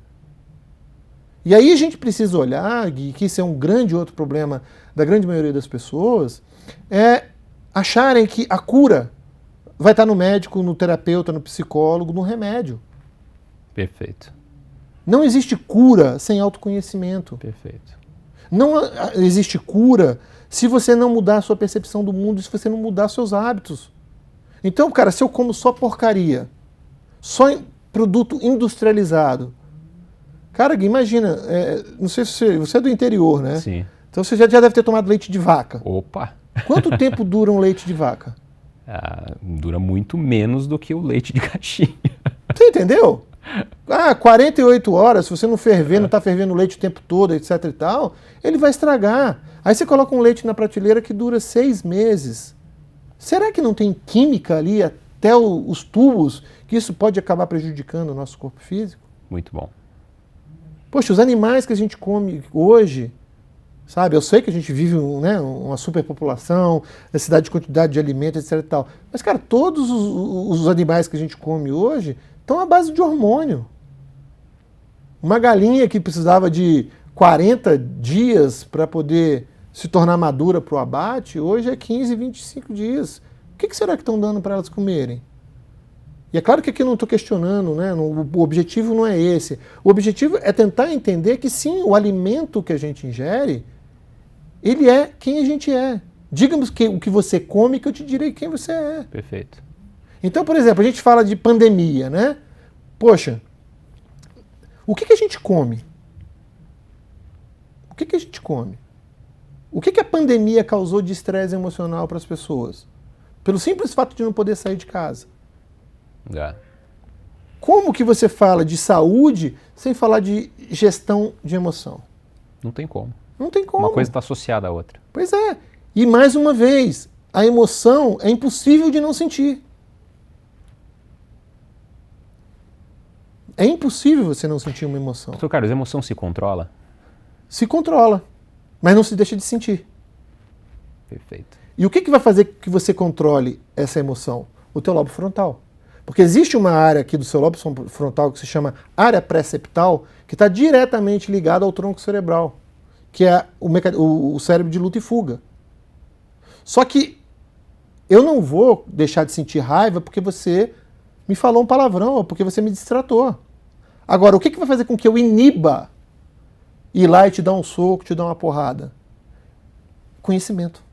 E aí a gente precisa olhar, Gui, que isso é um grande outro problema da grande maioria das pessoas, é acharem que a cura vai estar no médico, no terapeuta, no psicólogo, no remédio. Perfeito. Não existe cura sem autoconhecimento. Perfeito. Não existe cura se você não mudar a sua percepção do mundo, se você não mudar seus hábitos. Então, cara, se eu como só porcaria, só produto industrializado. Cara, imagina, não sei se você é do interior, né? Sim. Então você já deve ter tomado leite de vaca. Opa! Quanto tempo dura um leite de vaca? Dura muito menos do que o leite de caixinha. Você entendeu? 48 horas, se você não ferver, não está fervendo o leite o tempo todo, etc e tal, ele vai estragar. Aí você coloca um leite na prateleira que dura 6 meses. Será que não tem química ali até os tubos, que isso pode acabar prejudicando o nosso corpo físico? Muito bom. Poxa, os animais que a gente come hoje, sabe? Eu sei que a gente vive uma superpopulação, necessidade de quantidade de alimentos, etc e tal. Mas, cara, todos os animais que a gente come hoje estão à base de hormônio. Uma galinha que precisava de 40 dias para poder se tornar madura para o abate, hoje é 15, 25 dias. O que será que estão dando para elas comerem? E é claro que aqui eu não estou questionando, né? O objetivo não é esse. O objetivo é tentar entender que sim, o alimento que a gente ingere, ele é quem a gente é. Diga-me o que você come que eu te direi quem você é. Perfeito. Então, por exemplo, a gente fala de pandemia, né? Poxa, o que a gente come? O que a gente come? O que a pandemia causou de estresse emocional para as pessoas? Pelo simples fato de não poder sair de casa. Como que você fala de saúde sem falar de gestão de emoção? Não tem como. Não tem como. Uma coisa está associada à outra. Pois é. E mais uma vez, a emoção é impossível de não sentir. É impossível você não sentir uma emoção. Doutor Carlos, a emoção se controla? Se controla, mas não se deixa de sentir. Perfeito. E o que vai fazer que você controle essa emoção? O teu lobo frontal. Porque existe uma área aqui do seu lobo frontal que se chama área pré-septal, que está diretamente ligada ao tronco cerebral, que é o cérebro de luta e fuga. Só que eu não vou deixar de sentir raiva porque você me falou um palavrão ou porque você me distratou. Agora, o que vai fazer com que eu iniba ir lá e te dar um soco, te dar uma porrada? Conhecimento.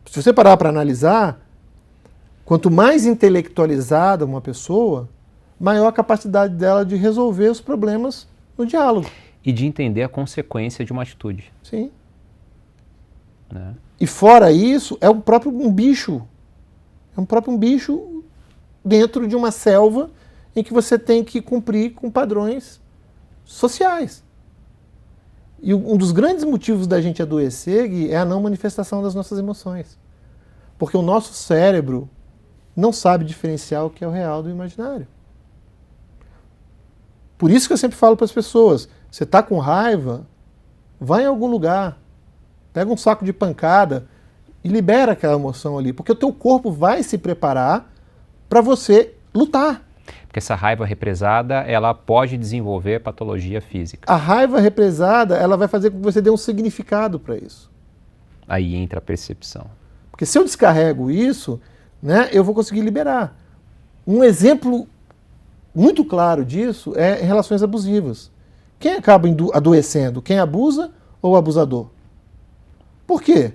Se você parar para analisar, quanto mais intelectualizada uma pessoa, maior a capacidade dela de resolver os problemas no diálogo. E de entender a consequência de uma atitude. Sim. Né? E fora isso, é um próprio um bicho. É um próprio um bicho dentro de uma selva em que você tem que cumprir com padrões sociais. E um dos grandes motivos da gente adoecer, Gui, é a não manifestação das nossas emoções. Porque o nosso cérebro não sabe diferenciar o que é o real do imaginário. Por isso que eu sempre falo para as pessoas, você está com raiva, vai em algum lugar, pega um saco de pancada e libera aquela emoção ali, porque o teu corpo vai se preparar para você lutar. Porque essa raiva represada, ela pode desenvolver patologia física. A raiva represada, ela vai fazer com que você dê um significado para isso. Aí entra a percepção. Porque se eu descarrego isso, né, eu vou conseguir liberar. Um exemplo muito claro disso é relações abusivas. Quem acaba adoecendo? Quem abusa ou o abusador? Por quê?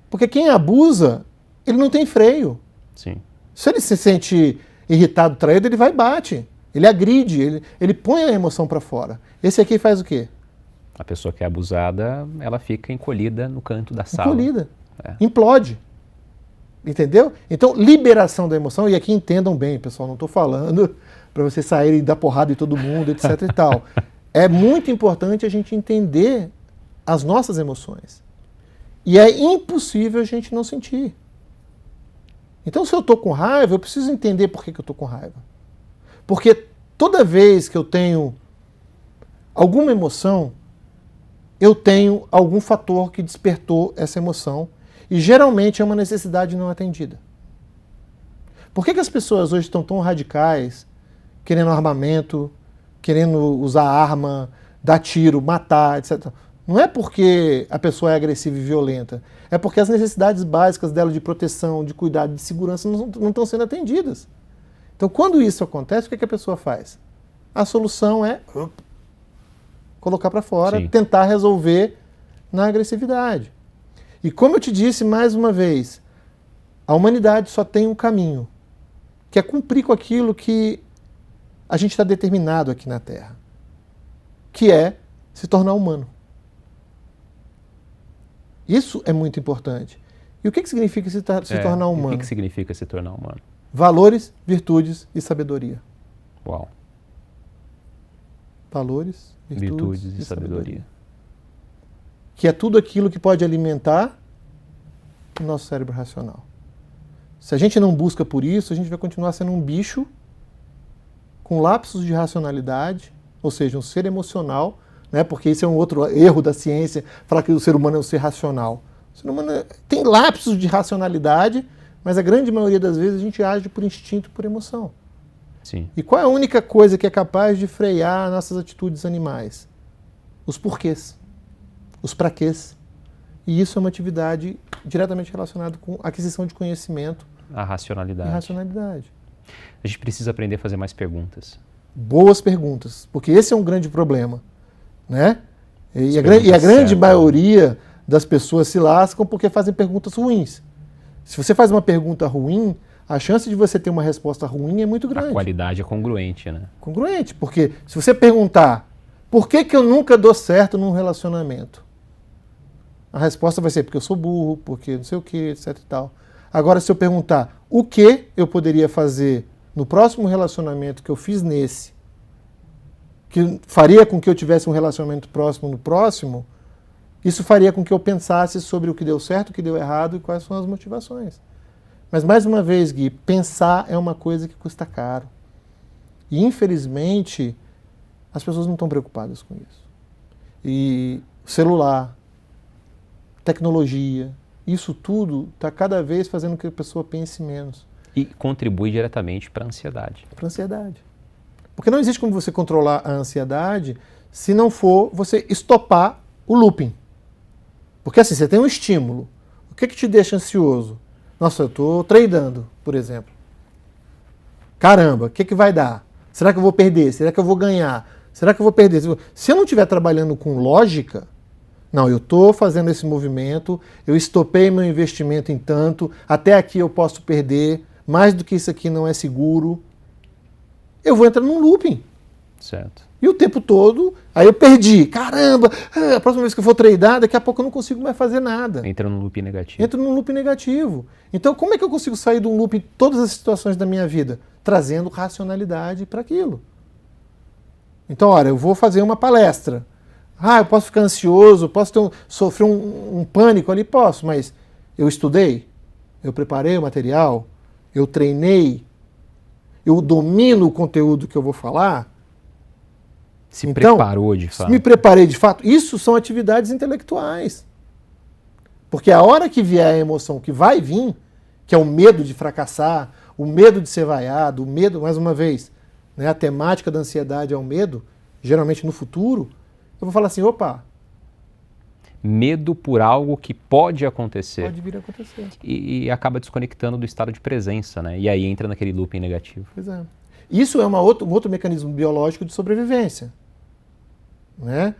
Porque quem abusa, ele não tem freio. Sim. Se ele se sente irritado, traído, ele vai e bate. Ele agride, ele põe a emoção para fora. Esse aqui faz o quê? A pessoa que é abusada, ela fica encolhida no canto da sala. Encolhida. Implode. Entendeu? Então, liberação da emoção, e aqui entendam bem, pessoal, não estou falando para vocês saírem e dar porrada em todo mundo, etc e tal. É muito importante a gente entender as nossas emoções. E é impossível a gente não sentir. Então, se eu estou com raiva, eu preciso entender por que eu estou com raiva. Porque toda vez que eu tenho alguma emoção, eu tenho algum fator que despertou essa emoção. E geralmente é uma necessidade não atendida. Por que as pessoas hoje estão tão radicais, querendo armamento, querendo usar arma, dar tiro, matar, etc. Não é porque a pessoa é agressiva e violenta, é porque as necessidades básicas dela de proteção, de cuidado, de segurança não estão sendo atendidas. Então, quando isso acontece, o que a pessoa faz? A solução é colocar para fora, Sim. tentar resolver na agressividade. E como eu te disse mais uma vez, a humanidade só tem um caminho, que é cumprir com aquilo que a gente está determinado aqui na Terra, que é se tornar humano. Isso é muito importante. E o que significa se tornar humano? O que significa se tornar humano? Valores, virtudes e sabedoria. Uau. Valores, virtudes e sabedoria. Que é tudo aquilo que pode alimentar o nosso cérebro racional. Se a gente não busca por isso, a gente vai continuar sendo um bicho com lapsos de racionalidade, ou seja, um ser emocional, né? Porque isso é um outro erro da ciência, falar que o ser humano é um ser racional. O ser humano tem lapsos de racionalidade, mas a grande maioria das vezes a gente age por instinto, por emoção. Sim. E qual é a única coisa que é capaz de frear nossas atitudes animais? Os porquês. Os praquês. E isso é uma atividade diretamente relacionada com aquisição de conhecimento. A racionalidade. E racionalidade. A gente precisa aprender a fazer mais perguntas. Boas perguntas, porque esse é um grande problema, né? E a grande maioria das pessoas se lascam porque fazem perguntas ruins. Se você faz uma pergunta ruim, a chance de você ter uma resposta ruim é muito grande. A qualidade é congruente, né? Congruente, porque se você perguntar por que eu nunca dou certo num relacionamento, a resposta vai ser porque eu sou burro, porque não sei o que, etc e tal. Agora, se eu perguntar o que eu poderia fazer no próximo relacionamento que eu fiz nesse, que faria com que eu tivesse um relacionamento próximo no próximo, Isso faria com que eu pensasse sobre o que deu certo, o que deu errado e quais são as motivações. Mas, mais uma vez, Gui, pensar é uma coisa que custa caro. E, infelizmente, as pessoas não estão preocupadas com isso. E celular, tecnologia, isso tudo está cada vez fazendo com que a pessoa pense menos. E contribui diretamente para a ansiedade. Para a ansiedade. Porque não existe como você controlar a ansiedade se não for você estopar o looping. Porque assim, você tem um estímulo. O que te deixa ansioso? Nossa, eu estou tradando, por exemplo. Caramba, o que vai dar? Será que eu vou perder? Será que eu vou ganhar? Será que eu vou perder? Se eu não estiver trabalhando com lógica, não, eu estou fazendo esse movimento, eu estopei meu investimento em tanto, até aqui eu posso perder, mais do que isso aqui não é seguro. Eu vou entrar num looping. Certo. E o tempo todo, aí eu perdi. Caramba, a próxima vez que eu for tradar, daqui a pouco eu não consigo mais fazer nada. Entra num loop negativo. Entro num loop negativo. Então, como é que eu consigo sair de um loop em todas as situações da minha vida? Trazendo racionalidade para aquilo. Então, olha, eu vou fazer uma palestra. Eu posso ficar ansioso, posso sofrer um pânico ali? Posso, mas eu estudei, eu preparei o material, eu treinei, eu domino o conteúdo que eu vou falar. Preparou de fato. Me preparei de fato. Isso são atividades intelectuais. Porque a hora que vier a emoção que vai vir, que é o medo de fracassar, o medo de ser vaiado, o medo, mais uma vez, né, a temática da ansiedade é o medo, geralmente no futuro, eu vou falar assim, opa. Medo por algo que pode acontecer. Pode vir a acontecer. E acaba desconectando do estado de presença, né? E aí entra naquele looping negativo. Pois é. Isso é um outro mecanismo biológico de sobrevivência. Né?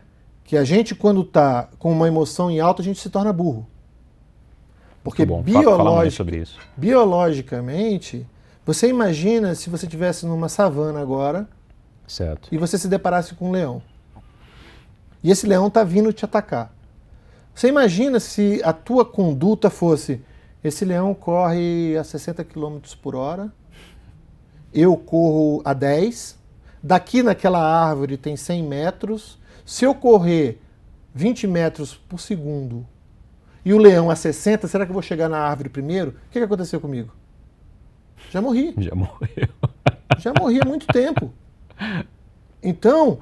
Que a gente, quando está com uma emoção em alta, a gente se torna burro. Porque fala mais sobre isso. Biologicamente, você imagina se você estivesse numa savana agora, certo, e você se deparasse com um leão. E esse leão está vindo te atacar. Você imagina se a tua conduta fosse: esse leão corre a 60 km por hora, eu corro a 10, daqui naquela árvore tem 100 metros, se eu correr 20 metros por segundo e o leão a 60, será que eu vou chegar na árvore primeiro? O que aconteceu comigo? Já morri. Já morreu. Já morri há muito tempo. Então,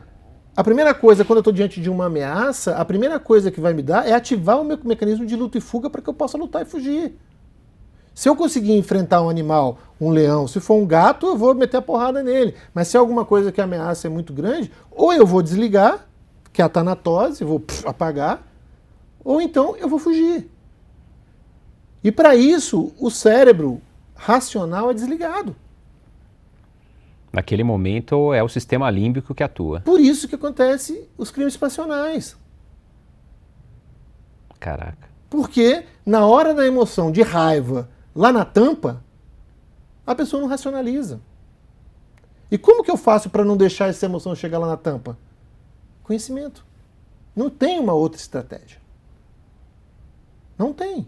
a primeira coisa, quando eu estou diante de uma ameaça, a primeira coisa que vai me dar é ativar o meu mecanismo de luta e fuga para que eu possa lutar e fugir. Se eu conseguir enfrentar um animal, um leão, se for um gato, eu vou meter a porrada nele. Mas se é alguma coisa que a ameaça é muito grande, ou eu vou desligar, que é a tanatose, vou apagar, ou então eu vou fugir. E para isso, o cérebro racional é desligado. Naquele momento é o sistema límbico que atua. Por isso que acontece os crimes passionais. Caraca. Porque na hora da emoção de raiva, lá na tampa, a pessoa não racionaliza. E como que eu faço para não deixar essa emoção chegar lá na tampa? Conhecimento. Não tem uma outra estratégia. Não tem.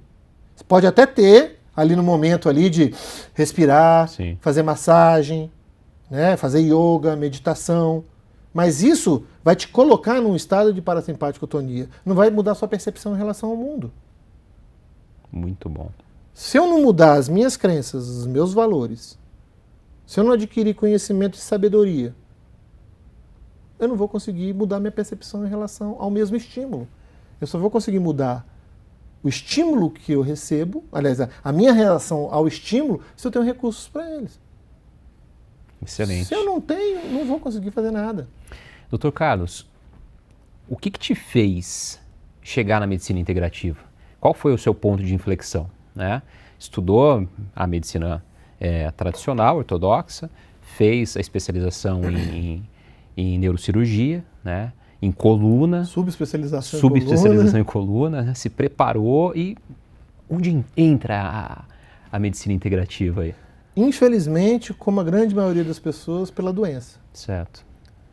Você pode até ter, ali no momento ali de respirar, sim, fazer massagem, né, fazer yoga, meditação, mas isso vai te colocar num estado de parasimpaticotonia. Não vai mudar sua percepção em relação ao mundo. Muito bom. Se eu não mudar as minhas crenças, os meus valores, se eu não adquirir conhecimento e sabedoria, eu não vou conseguir mudar minha percepção em relação ao mesmo estímulo. Eu só vou conseguir mudar o estímulo que eu recebo, aliás, a minha relação ao estímulo, se eu tenho recursos para eles. Excelente. Se eu não tenho, não vou conseguir fazer nada. Dr. Carlos, o que te fez chegar na medicina integrativa? Qual foi o seu ponto de inflexão? Né? Estudou a medicina tradicional, ortodoxa, fez a especialização em neurocirurgia, né? Em coluna. Subespecialização em coluna, né? Se preparou e onde entra a medicina integrativa aí? Infelizmente, como a grande maioria das pessoas, pela doença. Certo.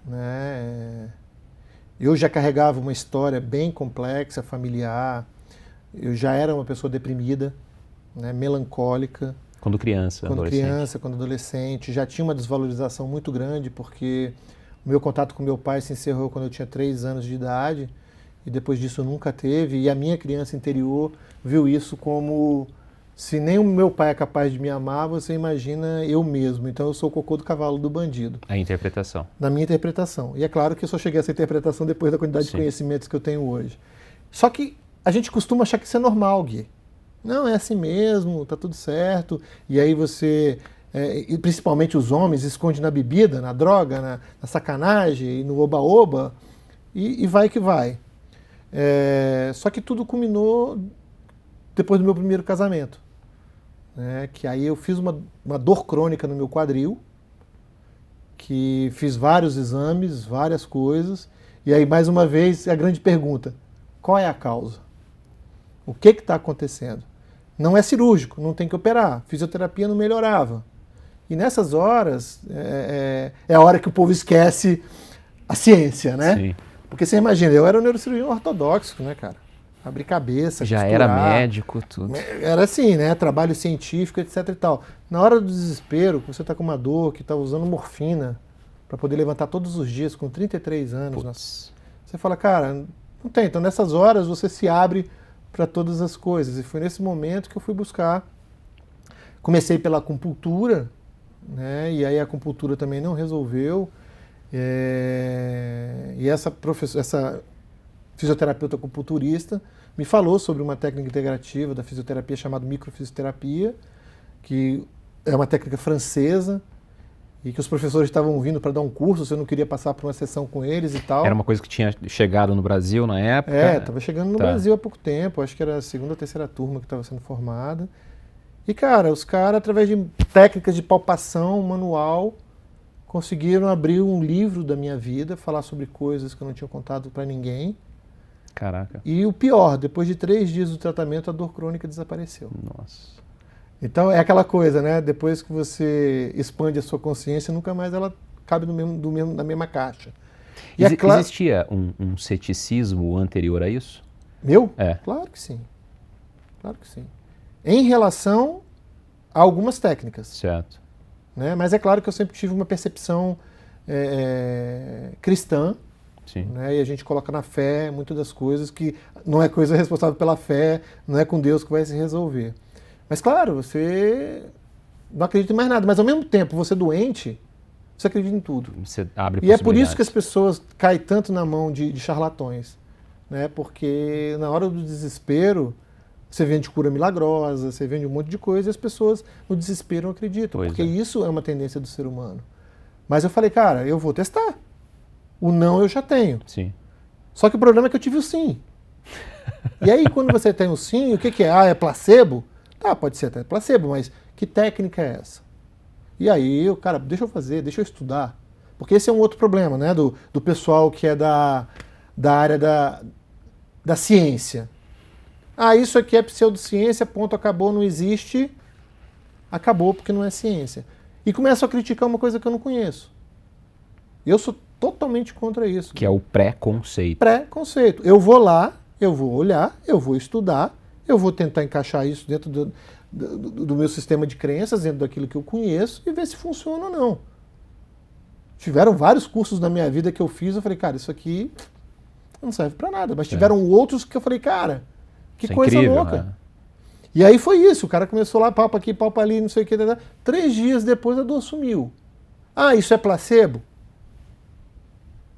Né? Eu já carregava uma história bem complexa, familiar. Eu já era uma pessoa deprimida, né? Melancólica. Quando criança, quando adolescente. Já tinha uma desvalorização muito grande, porque o meu contato com meu pai se encerrou quando eu tinha 3 anos de idade. e depois disso nunca teve, e a minha criança interior viu isso como, se nem o meu pai é capaz de me amar, você imagina eu mesmo. Então eu sou o cocô do cavalo do bandido. A interpretação. Na minha interpretação. E é claro que eu só cheguei a essa interpretação depois da quantidade Sim. de conhecimentos que eu tenho hoje. Só que a gente costuma achar que isso é normal, Gui. Não, é assim mesmo, tá tudo certo. E aí você, e principalmente os homens, esconde na bebida, na droga, na sacanagem, no oba-oba, e vai que vai. Só que tudo culminou depois do meu primeiro casamento. Que aí eu fiz uma dor crônica no meu quadril, que fiz vários exames, várias coisas, e aí mais uma vez a grande pergunta, qual é a causa? O que está acontecendo? Não é cirúrgico, não tem que operar, fisioterapia não melhorava. E nessas horas, é a hora que o povo esquece a ciência, né? Sim. Porque você imagina, eu era um neurocirurgião ortodoxo, né, cara? Abrir cabeça, Já costurar. era médico, tudo. Era assim, né? Trabalho científico, etc e tal. Na hora do desespero, que você está com uma dor, que está usando morfina para poder levantar todos os dias com 33 anos, Putz. você fala, cara, não tem. Então nessas horas você se abre para todas as coisas. E foi nesse momento que eu fui buscar. Comecei pela acupuntura, né? E aí a acupuntura também não resolveu. E essa fisioterapeuta acupunturista me falou sobre uma técnica integrativa da fisioterapia chamada microfisioterapia, que é uma técnica francesa e que os professores estavam vindo para dar um curso, se eu não queria passar por uma sessão com eles e tal. Era uma coisa que tinha chegado no Brasil na época? Estava chegando no Brasil há pouco tempo, acho que era a segunda ou terceira turma que estava sendo formada. E, cara, os caras, através de técnicas de palpação manual, conseguiram abrir um livro da minha vida, falar sobre coisas que eu não tinha contado para ninguém. Caraca. E o pior, depois de 3 dias do tratamento, a dor crônica desapareceu. Nossa. Então é aquela coisa, né? Depois que você expande a sua consciência, nunca mais ela cabe na mesma caixa. E Existia um ceticismo anterior a isso? Meu? Claro que sim. Claro que sim. Em relação a algumas técnicas. Certo. Né? Mas é claro que eu sempre tive uma percepção cristã. Sim. Né? E a gente coloca na fé muitas das coisas que não é coisa responsável pela fé, não é com Deus que vai se resolver. Mas claro, você não acredita em mais nada, mas ao mesmo tempo, você doente, você acredita em tudo. Você abre E é por isso que as pessoas caem tanto na mão de charlatões. Né? Porque na hora do desespero, você vende cura milagrosa, você vende um monte de coisa e as pessoas no desespero não acreditam. Porque isso é uma tendência do ser humano. Mas eu falei, cara, eu vou testar. O não eu já tenho. Sim. Só que o problema é que eu tive o sim. E aí, quando você tem o sim, o que é? É placebo? Tá, pode ser até placebo, mas que técnica é essa? E aí, cara, deixa eu fazer, deixa eu estudar. Porque esse é um outro problema, né? Do pessoal que é da área da ciência. Ah, isso aqui é pseudociência, ponto, acabou, não existe. Acabou porque não é ciência. E começam a criticar uma coisa que eu não conheço. Eu sou totalmente contra isso. Que é o preconceito. Preconceito. Eu vou lá, eu vou olhar, eu vou estudar, eu vou tentar encaixar isso dentro do meu sistema de crenças, dentro daquilo que eu conheço e ver se funciona ou não. Tiveram vários cursos na minha vida que eu fiz, eu falei, cara, isso aqui não serve para nada. Mas tiveram outros que eu falei, cara, que isso coisa é incrível, louca. Né? E aí foi isso, o cara começou lá, papo aqui, papo ali, não sei o que. 3 dias depois a dor sumiu. Ah, isso é placebo?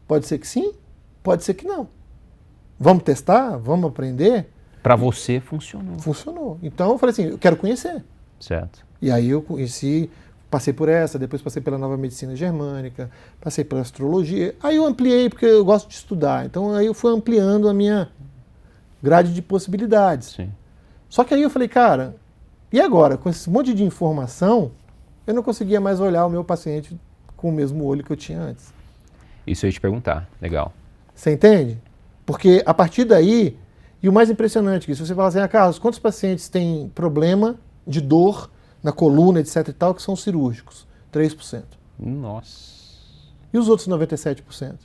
Pode ser que sim, pode ser que não. Vamos testar? Vamos aprender? Para você funcionou. Funcionou. Então eu falei assim, eu quero conhecer. Certo. E aí eu conheci, passei por essa, depois passei pela nova medicina germânica, passei pela astrologia. Aí eu ampliei, porque eu gosto de estudar. Então aí eu fui ampliando a minha grade de possibilidades. Sim. Só que aí eu falei, cara, e agora? Com esse monte de informação, eu não conseguia mais olhar o meu paciente com o mesmo olho que eu tinha antes. Isso eu ia te perguntar. Legal. Você entende? Porque a partir daí, e o mais impressionante é que se você fala assim, Carlos, quantos pacientes têm problema de dor na coluna, etc e tal, que são cirúrgicos? 3%. Nossa. E os outros 97%?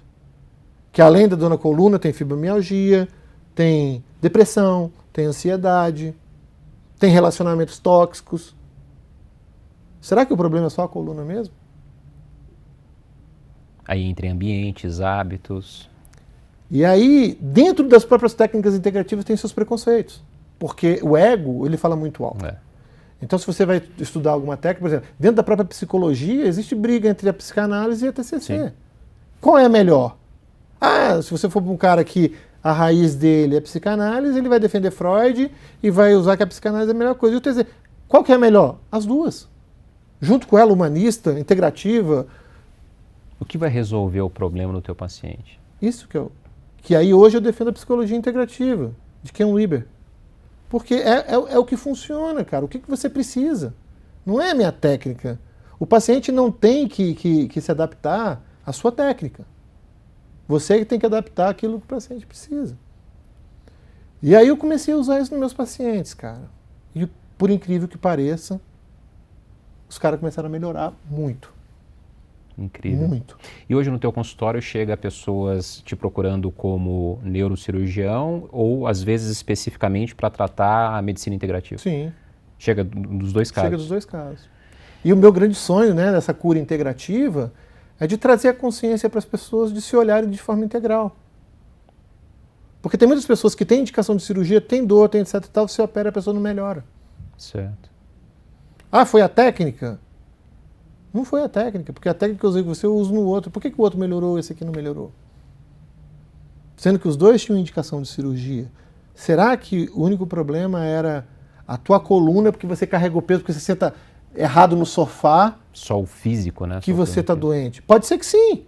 Que além da dor na coluna, tem fibromialgia, tem depressão, tem ansiedade, tem relacionamentos tóxicos. Será que o problema é só a coluna mesmo? Aí entre ambientes, hábitos. E aí, dentro das próprias técnicas integrativas, tem seus preconceitos. Porque o ego, ele fala muito alto. Então, se você vai estudar alguma técnica, por exemplo, dentro da própria psicologia, existe briga entre a psicanálise e a TCC. Sim. Qual é a melhor? Se você for para um cara que a raiz dele é psicanálise, ele vai defender Freud e vai usar que a psicanálise é a melhor coisa. E o TCC, qual que é a melhor? As duas. Junto com ela, humanista, integrativa. O que vai resolver o problema no teu paciente? Isso que aí hoje eu defendo a psicologia integrativa, de Ken Wilber. Porque é o que funciona, cara. O que você precisa? Não é a minha técnica. O paciente não tem que se adaptar à sua técnica. Você que tem que adaptar aquilo que o paciente precisa. E aí eu comecei a usar isso nos meus pacientes, cara. E por incrível que pareça, os caras começaram a melhorar muito. Incrível. Muito. E hoje no teu consultório chega pessoas te procurando como neurocirurgião ou às vezes especificamente para tratar a medicina integrativa? Sim. Chega dos dois casos? Chega dos dois casos. E o meu grande sonho, né, dessa cura integrativa é de trazer a consciência para as pessoas de se olharem de forma integral. Porque tem muitas pessoas que têm indicação de cirurgia, tem dor, tem etc e tal, você opera, a pessoa não melhora. Certo. Foi a técnica? Não foi a técnica, porque a técnica que eu usei com você eu uso no outro. Por que o outro melhorou e esse aqui não melhorou? Sendo que os dois tinham indicação de cirurgia. Será que o único problema era a tua coluna, porque você carregou peso, porque você senta errado no sofá? Só o físico, né? Que você está doente? Pode ser que sim.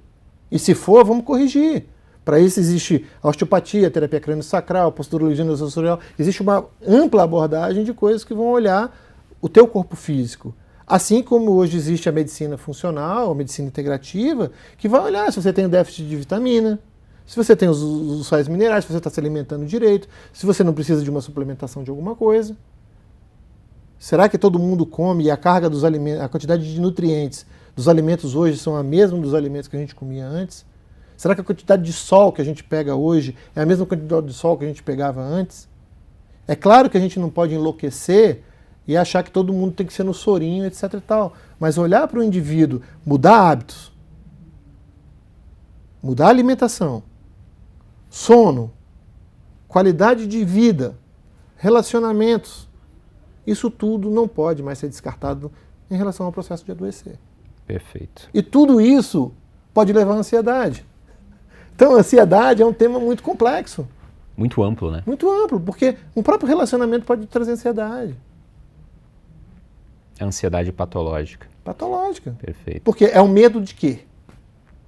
E se for, vamos corrigir. Para isso existe a osteopatia, a terapia crânio-sacral, posturologia neurosensorial. Existe uma ampla abordagem de coisas que vão olhar o teu corpo físico. Assim como hoje existe a medicina funcional, a medicina integrativa, que vai olhar se você tem déficit de vitamina, se você tem os sais minerais, se você está se alimentando direito, se você não precisa de uma suplementação de alguma coisa. Será que todo mundo come e a carga dos alimentos, a quantidade de nutrientes dos alimentos hoje são a mesma dos alimentos que a gente comia antes? Será que a quantidade de sol que a gente pega hoje é a mesma quantidade de sol que a gente pegava antes? É claro que a gente não pode enlouquecer e achar que todo mundo tem que ser no sorinho, etc e tal. Mas olhar para o indivíduo, mudar hábitos, mudar a alimentação, sono, qualidade de vida, relacionamentos, isso tudo não pode mais ser descartado em relação ao processo de adoecer. Perfeito. E tudo isso pode levar à ansiedade. Então, a ansiedade é um tema muito complexo. Muito amplo, né? Muito amplo, porque um próprio relacionamento pode trazer ansiedade. Ansiedade patológica. Patológica. Perfeito. Porque é o medo de quê?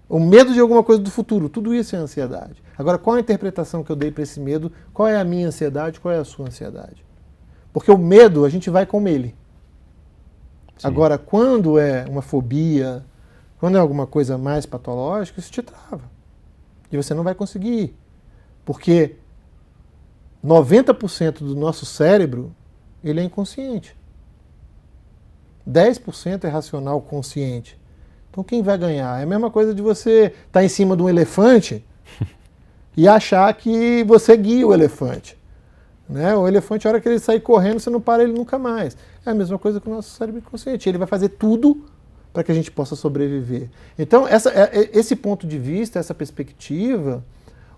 O medo de alguma coisa do futuro. Tudo isso é ansiedade. Agora, qual a interpretação que eu dei para esse medo? Qual é a minha ansiedade? Qual é a sua ansiedade? Porque o medo, a gente vai com ele. Sim. Agora, quando é uma fobia, quando é alguma coisa mais patológica, isso te trava. E você não vai conseguir ir. Porque 90% do nosso cérebro, ele é inconsciente. 10% é racional consciente. Então quem vai ganhar? É a mesma coisa de você estar em cima de um elefante e achar que você guia o elefante. Né? O elefante, a hora que ele sair correndo, você não para ele nunca mais. É a mesma coisa com o nosso cérebro inconsciente. Ele vai fazer tudo para que a gente possa sobreviver. Então esse ponto de vista, essa perspectiva,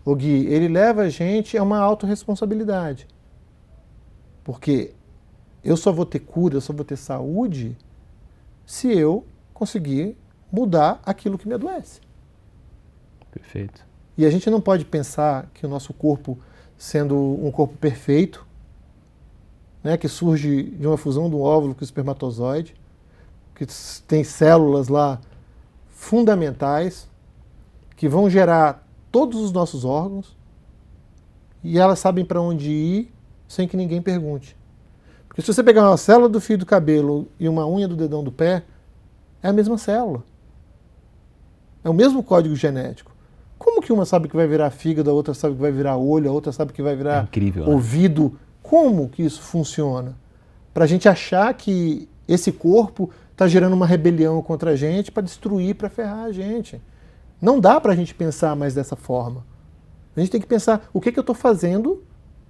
o Gui, ele leva a gente a uma autorresponsabilidade. Porque eu só vou ter cura, eu só vou ter saúde se eu conseguir mudar aquilo que me adoece. Perfeito. E a gente não pode pensar que o nosso corpo, sendo um corpo perfeito, né, que surge de uma fusão do óvulo com o espermatozoide, que tem células lá fundamentais, que vão gerar todos os nossos órgãos, e elas sabem para onde ir sem que ninguém pergunte. Porque se você pegar uma célula do fio do cabelo e uma unha do dedão do pé, é a mesma célula. É o mesmo código genético. Como que uma sabe que vai virar fígado, a outra sabe que vai virar olho, a outra sabe que vai virar ouvido? Né? Como que isso funciona? Para a gente achar que esse corpo está gerando uma rebelião contra a gente para destruir, para ferrar a gente. Não dá para a gente pensar mais dessa forma. A gente tem que pensar o que eu estou fazendo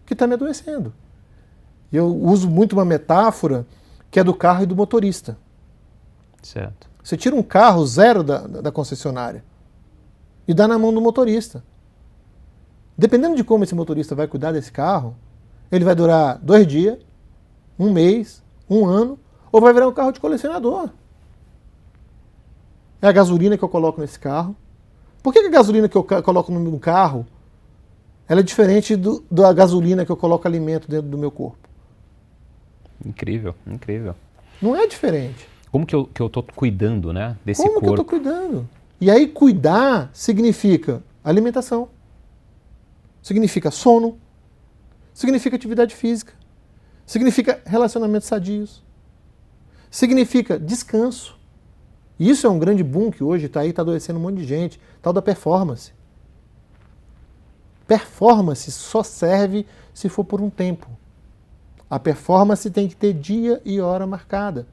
que está me adoecendo. Eu uso muito uma metáfora que é do carro e do motorista. Certo. Você tira um carro zero da concessionária e dá na mão do motorista. Dependendo de como esse motorista vai cuidar desse carro, ele vai durar 2 dias, 1 mês, 1 ano, ou vai virar um carro de colecionador. É a gasolina que eu coloco nesse carro. Por que a gasolina que eu coloco no carro ela é diferente da gasolina que eu coloco alimento dentro do meu corpo? Incrível, incrível. Não é diferente. Como que eu estou cuidando, né, desse Como corpo? que eu estou cuidando? E aí cuidar significa alimentação, significa sono, significa atividade física, significa relacionamentos sadios, significa descanso. Isso é um grande boom que hoje está aí, está adoecendo um monte de gente, tal da performance. Performance só serve se for por um tempo. A performance tem que ter dia e hora marcada.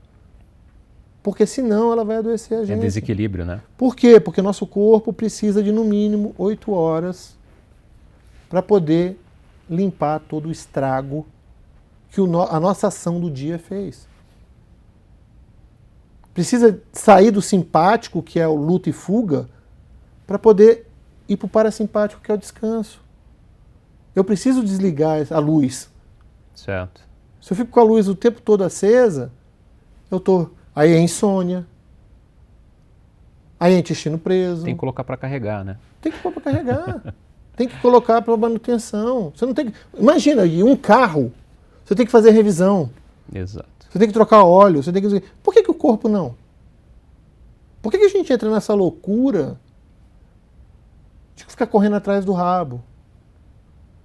Porque senão ela vai adoecer a gente. É desequilíbrio, né? Por quê? Porque nosso corpo precisa de no mínimo 8 horas para poder limpar todo o estrago que a nossa ação do dia fez. Precisa sair do simpático, que é o luta e fuga, para poder ir para o parasimpático, que é o descanso. Eu preciso desligar a luz. Certo. Se eu fico com a luz o tempo todo acesa, aí é insônia, aí é intestino preso. Tem que colocar para carregar, né? Tem que pôr para carregar. Tem que colocar para manutenção. Você não tem que... Imagina, um carro, você tem que fazer revisão. Exato. Você tem que trocar óleo, você tem que... Por que o corpo não? Por que a gente entra nessa loucura de ficar correndo atrás do rabo?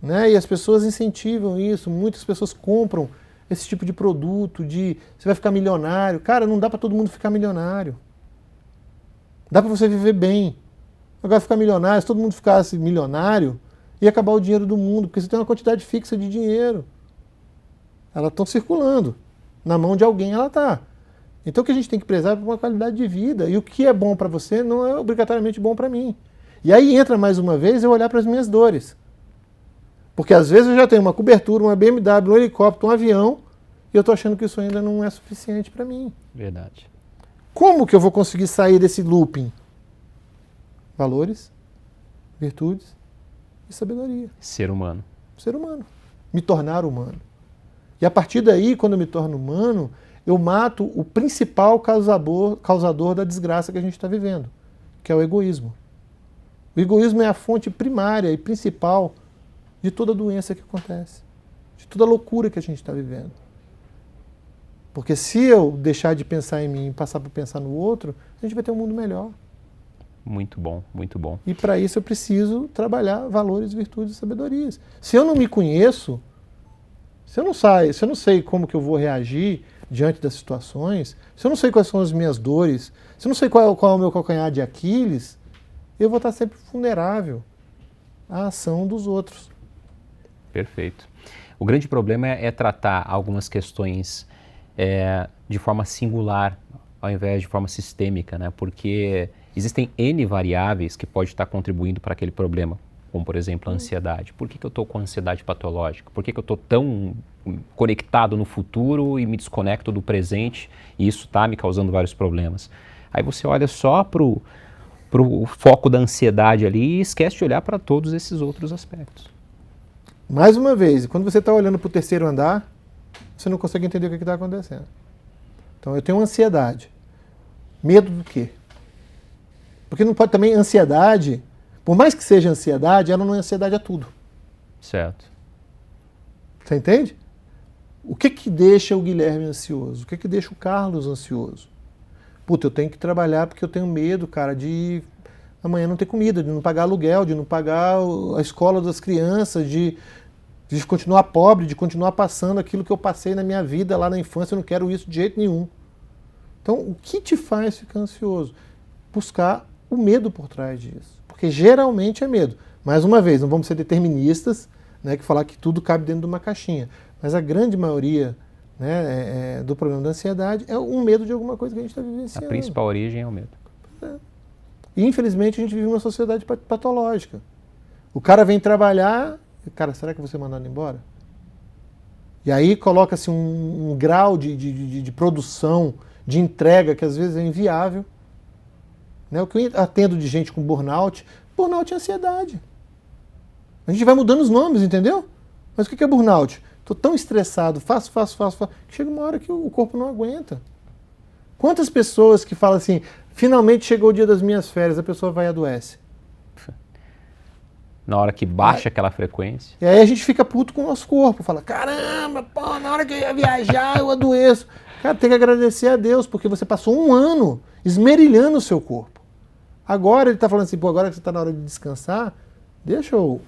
Né? E as pessoas incentivam isso, muitas pessoas compram esse tipo de produto, de você vai ficar milionário. Cara, não dá para todo mundo ficar milionário. Dá para você viver bem. Agora ficar milionário, se todo mundo ficasse milionário, ia acabar o dinheiro do mundo, porque você tem uma quantidade fixa de dinheiro. Elas estão circulando. Na mão de alguém ela está. Então o que a gente tem que prezar é uma qualidade de vida. E o que é bom para você não é obrigatoriamente bom para mim. E aí entra mais uma vez eu olhar para as minhas dores. Porque às vezes eu já tenho uma cobertura, uma BMW, um helicóptero, um avião, e eu estou achando que isso ainda não é suficiente para mim. Verdade. Como que eu vou conseguir sair desse looping? Valores, virtudes e sabedoria. Ser humano. Ser humano. Me tornar humano. E a partir daí, quando eu me torno humano, eu mato o principal causador da desgraça que a gente está vivendo, que é o egoísmo. O egoísmo é a fonte primária e principal de toda doença que acontece, de toda loucura que a gente está vivendo. Porque se eu deixar de pensar em mim e passar para pensar no outro, a gente vai ter um mundo melhor. Muito bom, muito bom. E para isso eu preciso trabalhar valores, virtudes e sabedorias. Se eu não me conheço, se eu não sei como que eu vou reagir diante das situações, se eu não sei quais são as minhas dores, se eu não sei qual é o meu calcanhar de Aquiles, eu vou estar sempre vulnerável à ação dos outros. Perfeito. O grande problema é tratar algumas questões de forma singular, ao invés de forma sistêmica, né? Porque existem N variáveis que podem estar contribuindo para aquele problema, como, por exemplo, a ansiedade. Por que eu estou com ansiedade patológica? Por que eu estou tão conectado no futuro e me desconecto do presente e isso está me causando vários problemas? Aí você olha só para o foco da ansiedade ali e esquece de olhar para todos esses outros aspectos. Mais uma vez, quando você está olhando para o terceiro andar, você não consegue entender o que está acontecendo. Então eu tenho ansiedade. Medo do quê? Porque não pode também ansiedade, por mais que seja ansiedade, ela não é ansiedade a tudo. Certo. Você entende? O que deixa o Guilherme ansioso? O que deixa o Carlos ansioso? Puta, eu tenho que trabalhar porque eu tenho medo, cara, de amanhã não ter comida, de não pagar aluguel, de não pagar a escola das crianças, de continuar pobre, de continuar passando aquilo que eu passei na minha vida lá na infância, eu não quero isso de jeito nenhum. Então, o que te faz ficar ansioso? Buscar o medo por trás disso. Porque geralmente é medo. Mais uma vez, não vamos ser deterministas, né, que falar que tudo cabe dentro de uma caixinha. Mas a grande maioria, né, do problema da ansiedade é um medo de alguma coisa que a gente está vivenciando. A principal origem é o medo. E infelizmente a gente vive uma sociedade patológica. O cara vem trabalhar, cara, será que eu vou ser mandado embora? E aí coloca-se um grau de produção, de entrega que às vezes é inviável. Né? O que eu atendo de gente com burnout é ansiedade. A gente vai mudando os nomes, entendeu? Mas o que é burnout? Estou tão estressado, faço, que chega uma hora que o corpo não aguenta. Quantas pessoas que falam assim, finalmente chegou o dia das minhas férias, a pessoa vai e adoece. Na hora que baixa aquela frequência. E aí a gente fica puto com o nosso corpo, fala, caramba, pô, na hora que eu ia viajar eu adoeço. Cara, tem que agradecer a Deus, porque você passou um ano esmerilhando o seu corpo. Agora ele está falando assim, pô, agora que você está na hora de descansar, deixa eu...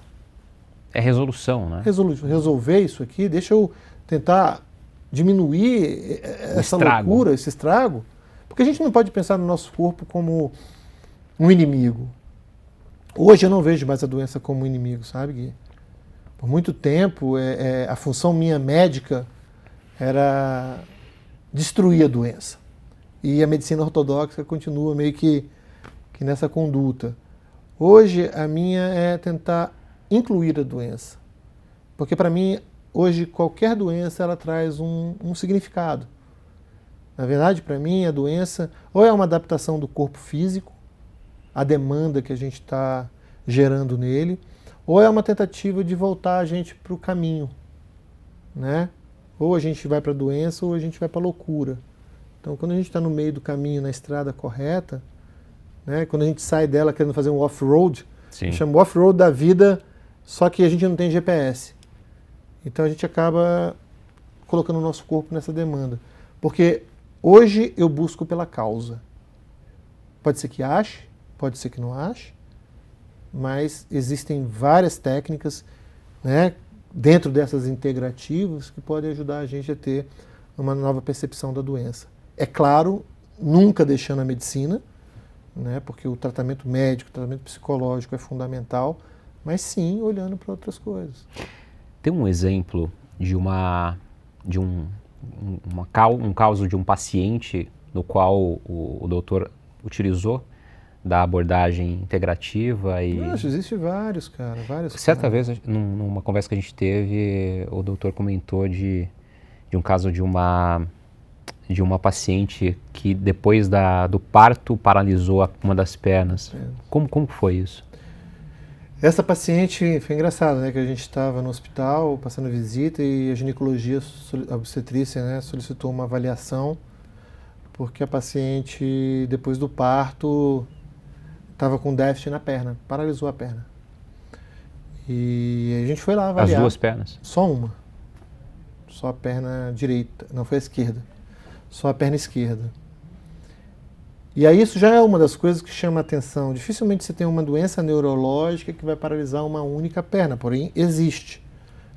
É resolução, né? Resolver isso aqui, deixa eu tentar diminuir essa loucura, esse estrago. Porque a gente não pode pensar no nosso corpo como um inimigo. Hoje eu não vejo mais a doença como um inimigo, sabe, Gui? Por muito tempo, a função minha médica era destruir a doença. E a medicina ortodoxa continua meio que nessa conduta. Hoje, a minha é tentar incluir a doença. Porque, para mim, hoje, qualquer doença, ela traz um significado. Na verdade, para mim, a doença ou é uma adaptação do corpo físico, a demanda que a gente está gerando nele, ou é uma tentativa de voltar a gente para o caminho, né? Ou a gente vai para a doença ou a gente vai para a loucura. Então, quando a gente está no meio do caminho, na estrada correta, né? Quando a gente sai dela querendo fazer um off-road, chama off-road da vida, só que a gente não tem GPS. Então a gente acaba colocando o nosso corpo nessa demanda. Porque hoje eu busco pela causa. Pode ser que ache, pode ser que não ache, mas existem várias técnicas, né, dentro dessas integrativas que podem ajudar a gente a ter uma nova percepção da doença. É claro, nunca deixando a medicina, né, porque o tratamento médico, o tratamento psicológico é fundamental, mas sim olhando para outras coisas. Tem um exemplo de um caso de um paciente no qual o doutor utilizou da abordagem integrativa e... Nossa, existem vários, cara, vários. Certa vez, numa conversa que a gente teve, o doutor comentou de um caso de uma paciente que depois do parto paralisou uma das pernas. Como foi isso? Essa paciente, foi engraçado, né, que a gente estava no hospital, passando visita, e a ginecologia, a obstetrícia, né, solicitou uma avaliação, porque a paciente, depois do parto, estava com déficit na perna, paralisou a perna. E a gente foi lá avaliar. As duas pernas? Só uma. Só a perna direita, não foi a esquerda. Só a perna esquerda. E aí isso já é uma das coisas que chama a atenção. Dificilmente você tem uma doença neurológica que vai paralisar uma única perna, porém existe,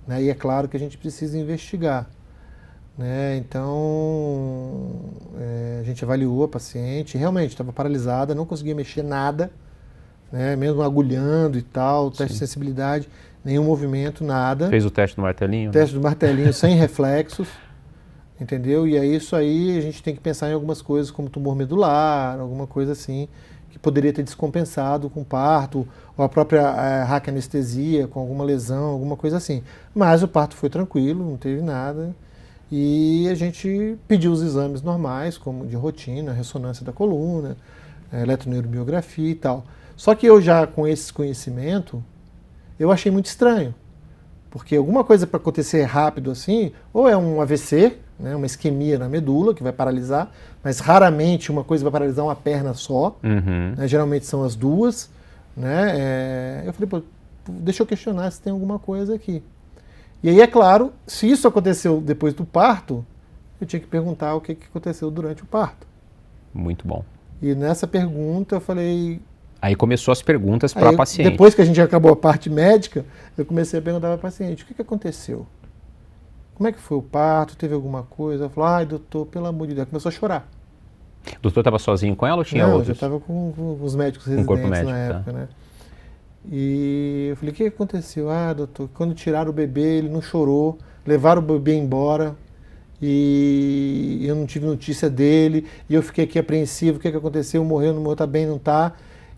né? E é claro que a gente precisa investigar, né? Então, a gente avaliou a paciente, realmente estava paralisada, não conseguia mexer nada, né? Mesmo agulhando e tal, teste de sensibilidade, nenhum movimento, nada. Fez o teste do martelinho? Teste do martelinho sem reflexos. Entendeu? E aí isso aí a gente tem que pensar em algumas coisas como tumor medular, alguma coisa assim, que poderia ter descompensado com parto, ou a própria raquianestesia com alguma lesão, alguma coisa assim. Mas o parto foi tranquilo, não teve nada. E a gente pediu os exames normais, como de rotina, ressonância da coluna, eletroneurobiografia e tal. Só que eu já com esse conhecimento, eu achei muito estranho. Porque alguma coisa para acontecer rápido assim, ou é um AVC, né, uma isquemia na medula, que vai paralisar, mas raramente uma coisa vai paralisar uma perna só, né, geralmente são as duas. Né, eu falei, pô, deixa eu questionar se tem alguma coisa aqui. E aí, é claro, se isso aconteceu depois do parto, eu tinha que perguntar o que aconteceu durante o parto. Muito bom. E nessa pergunta eu falei... Aí começou as perguntas para a paciente. Depois que a gente acabou a parte médica, eu comecei a perguntar para a paciente, o que aconteceu? Como é que foi o parto? Teve alguma coisa? Ela falou, ai doutor, pelo amor de Deus. Começou a chorar. O doutor estava sozinho com ela ou tinha outros? outros? Eu estava com os médicos residentes na época, né? E eu falei, o que aconteceu? Ah, doutor, quando tiraram o bebê, ele não chorou, levaram o bebê embora e eu não tive notícia dele, e eu fiquei aqui apreensivo, o que aconteceu? Morreu, não morreu, tá bem, não tá?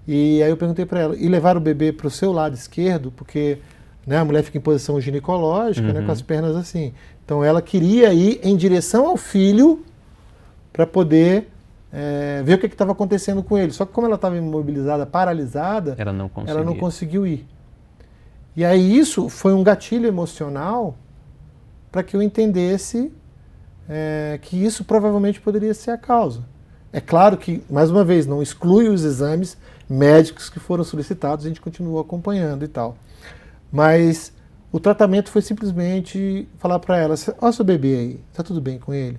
E aí eu perguntei para ela, e levaram o bebê para o seu lado esquerdo, porque, né, a mulher fica em posição ginecológica, né, com as pernas assim. Então ela queria ir em direção ao filho para poder ver o que estava acontecendo com ele. Só que como ela estava imobilizada, paralisada, ela não conseguiu ir. E aí isso foi um gatilho emocional para que eu entendesse que isso provavelmente poderia ser a causa. É claro que, mais uma vez, não exclui os exames médicos que foram solicitados, a gente continua acompanhando e tal. Mas o tratamento foi simplesmente falar para ela, olha seu bebê aí, tá tudo bem com ele?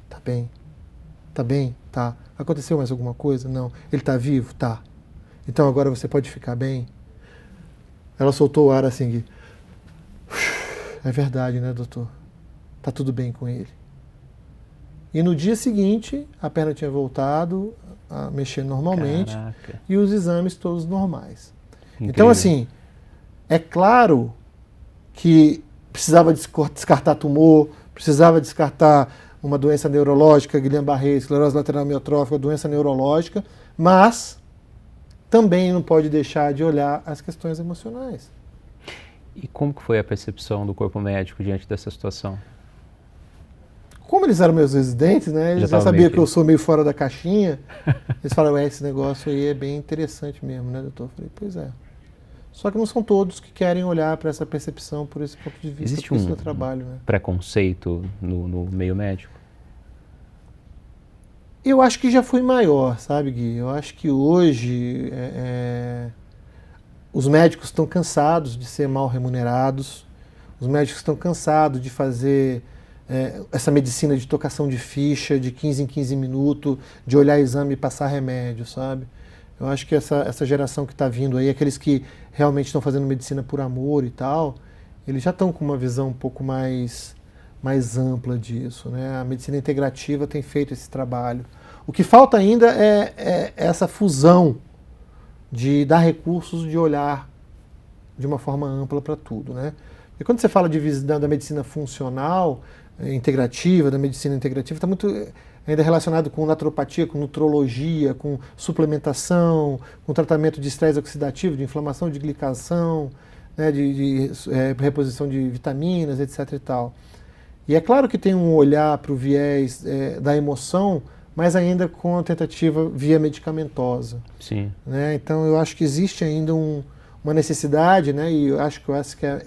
Tá bem. Tá bem? Tá. Aconteceu mais alguma coisa? Não. Ele tá vivo? Tá. Então agora você pode ficar bem? Ela soltou o ar assim, é verdade, né, doutor? Tá tudo bem com ele. E no dia seguinte, a perna tinha voltado a mexer normalmente. Caraca. E os exames todos normais. Incrível. Então, assim, é claro que precisava descartar tumor, precisava descartar uma doença neurológica, Guillain-Barré, esclerose lateral amiotrófica, doença neurológica, mas também não pode deixar de olhar as questões emocionais. E como que foi a percepção do corpo médico diante dessa situação? Como eles eram meus residentes, né, eles já sabiam que eu sou meio fora da caixinha, eles falaram, esse negócio aí é bem interessante mesmo, né, doutor? Eu falei, pois é. Só que não são todos que querem olhar para essa percepção por esse ponto de vista. Existe um trabalho, né? preconceito no meio médico? Eu acho que já foi maior, sabe, Gui? Eu acho que hoje os médicos estão cansados de ser mal remunerados, os médicos estão cansados de fazer essa medicina de tocação de ficha, de 15 em 15 minutos, de olhar exame e passar remédio, sabe? Eu acho que essa geração que está vindo aí, aqueles que realmente estão fazendo medicina por amor e tal, eles já estão com uma visão um pouco mais ampla disso, né? A medicina integrativa tem feito esse trabalho. O que falta ainda é essa fusão de dar recursos, de olhar de uma forma ampla para tudo, né? E quando você fala da medicina funcional, integrativa, da medicina integrativa, está muito ainda relacionado com naturopatia, com nutrologia, com suplementação, com tratamento de estresse oxidativo, de inflamação, de glicação, né, de reposição de vitaminas, etc. e tal. E é claro que tem um olhar para o viés da emoção, mas ainda com a tentativa via medicamentosa. Sim. Né? Então eu acho que existe ainda uma necessidade, né, e eu acho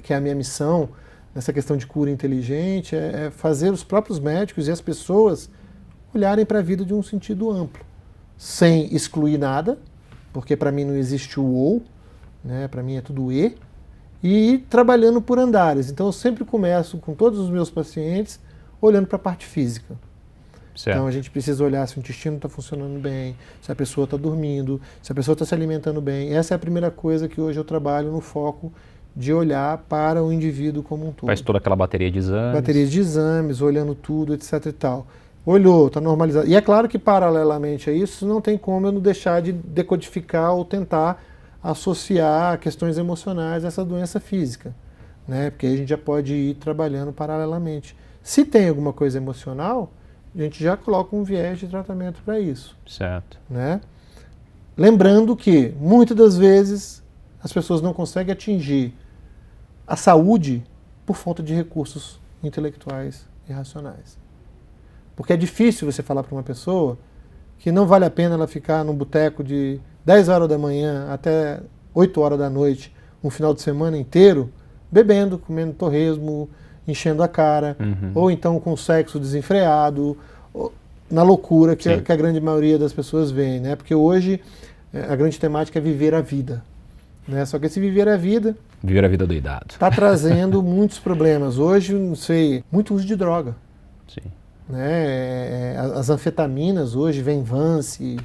que é a minha missão nessa questão de cura inteligente, é fazer os próprios médicos e as pessoas olharem para a vida de um sentido amplo, sem excluir nada, porque para mim não existe o ou, né, para mim é tudo e trabalhando por andares. Então eu sempre começo com todos os meus pacientes olhando para a parte física. Certo. Então a gente precisa olhar se o intestino está funcionando bem, se a pessoa está dormindo, se a pessoa está se alimentando bem. Essa é a primeira coisa que hoje eu trabalho no foco de olhar para o indivíduo como um todo. Faz toda aquela bateria de exames. Baterias de exames, olhando tudo, etc e tal. Olhou, está normalizado. E é claro que paralelamente a isso não tem como eu não deixar de decodificar ou tentar associar questões emocionais a essa doença física, né? Porque aí a gente já pode ir trabalhando paralelamente. Se tem alguma coisa emocional, a gente já coloca um viés de tratamento para isso. Certo. Né? Lembrando que, muitas das vezes, as pessoas não conseguem atingir a saúde por falta de recursos intelectuais e racionais. Porque é difícil você falar para uma pessoa que não vale a pena ela ficar num boteco de 10 horas da manhã até 8 horas da noite, um final de semana inteiro, bebendo, comendo torresmo, enchendo a cara, ou então com sexo desenfreado, na loucura que a grande maioria das pessoas vê, né? Porque hoje a grande temática é viver a vida, né? Só que esse viver a vida... Viver a vida doidado. Está trazendo muitos problemas. Hoje, não sei, muito uso de droga. Sim. Né? As anfetaminas hoje, Venvance,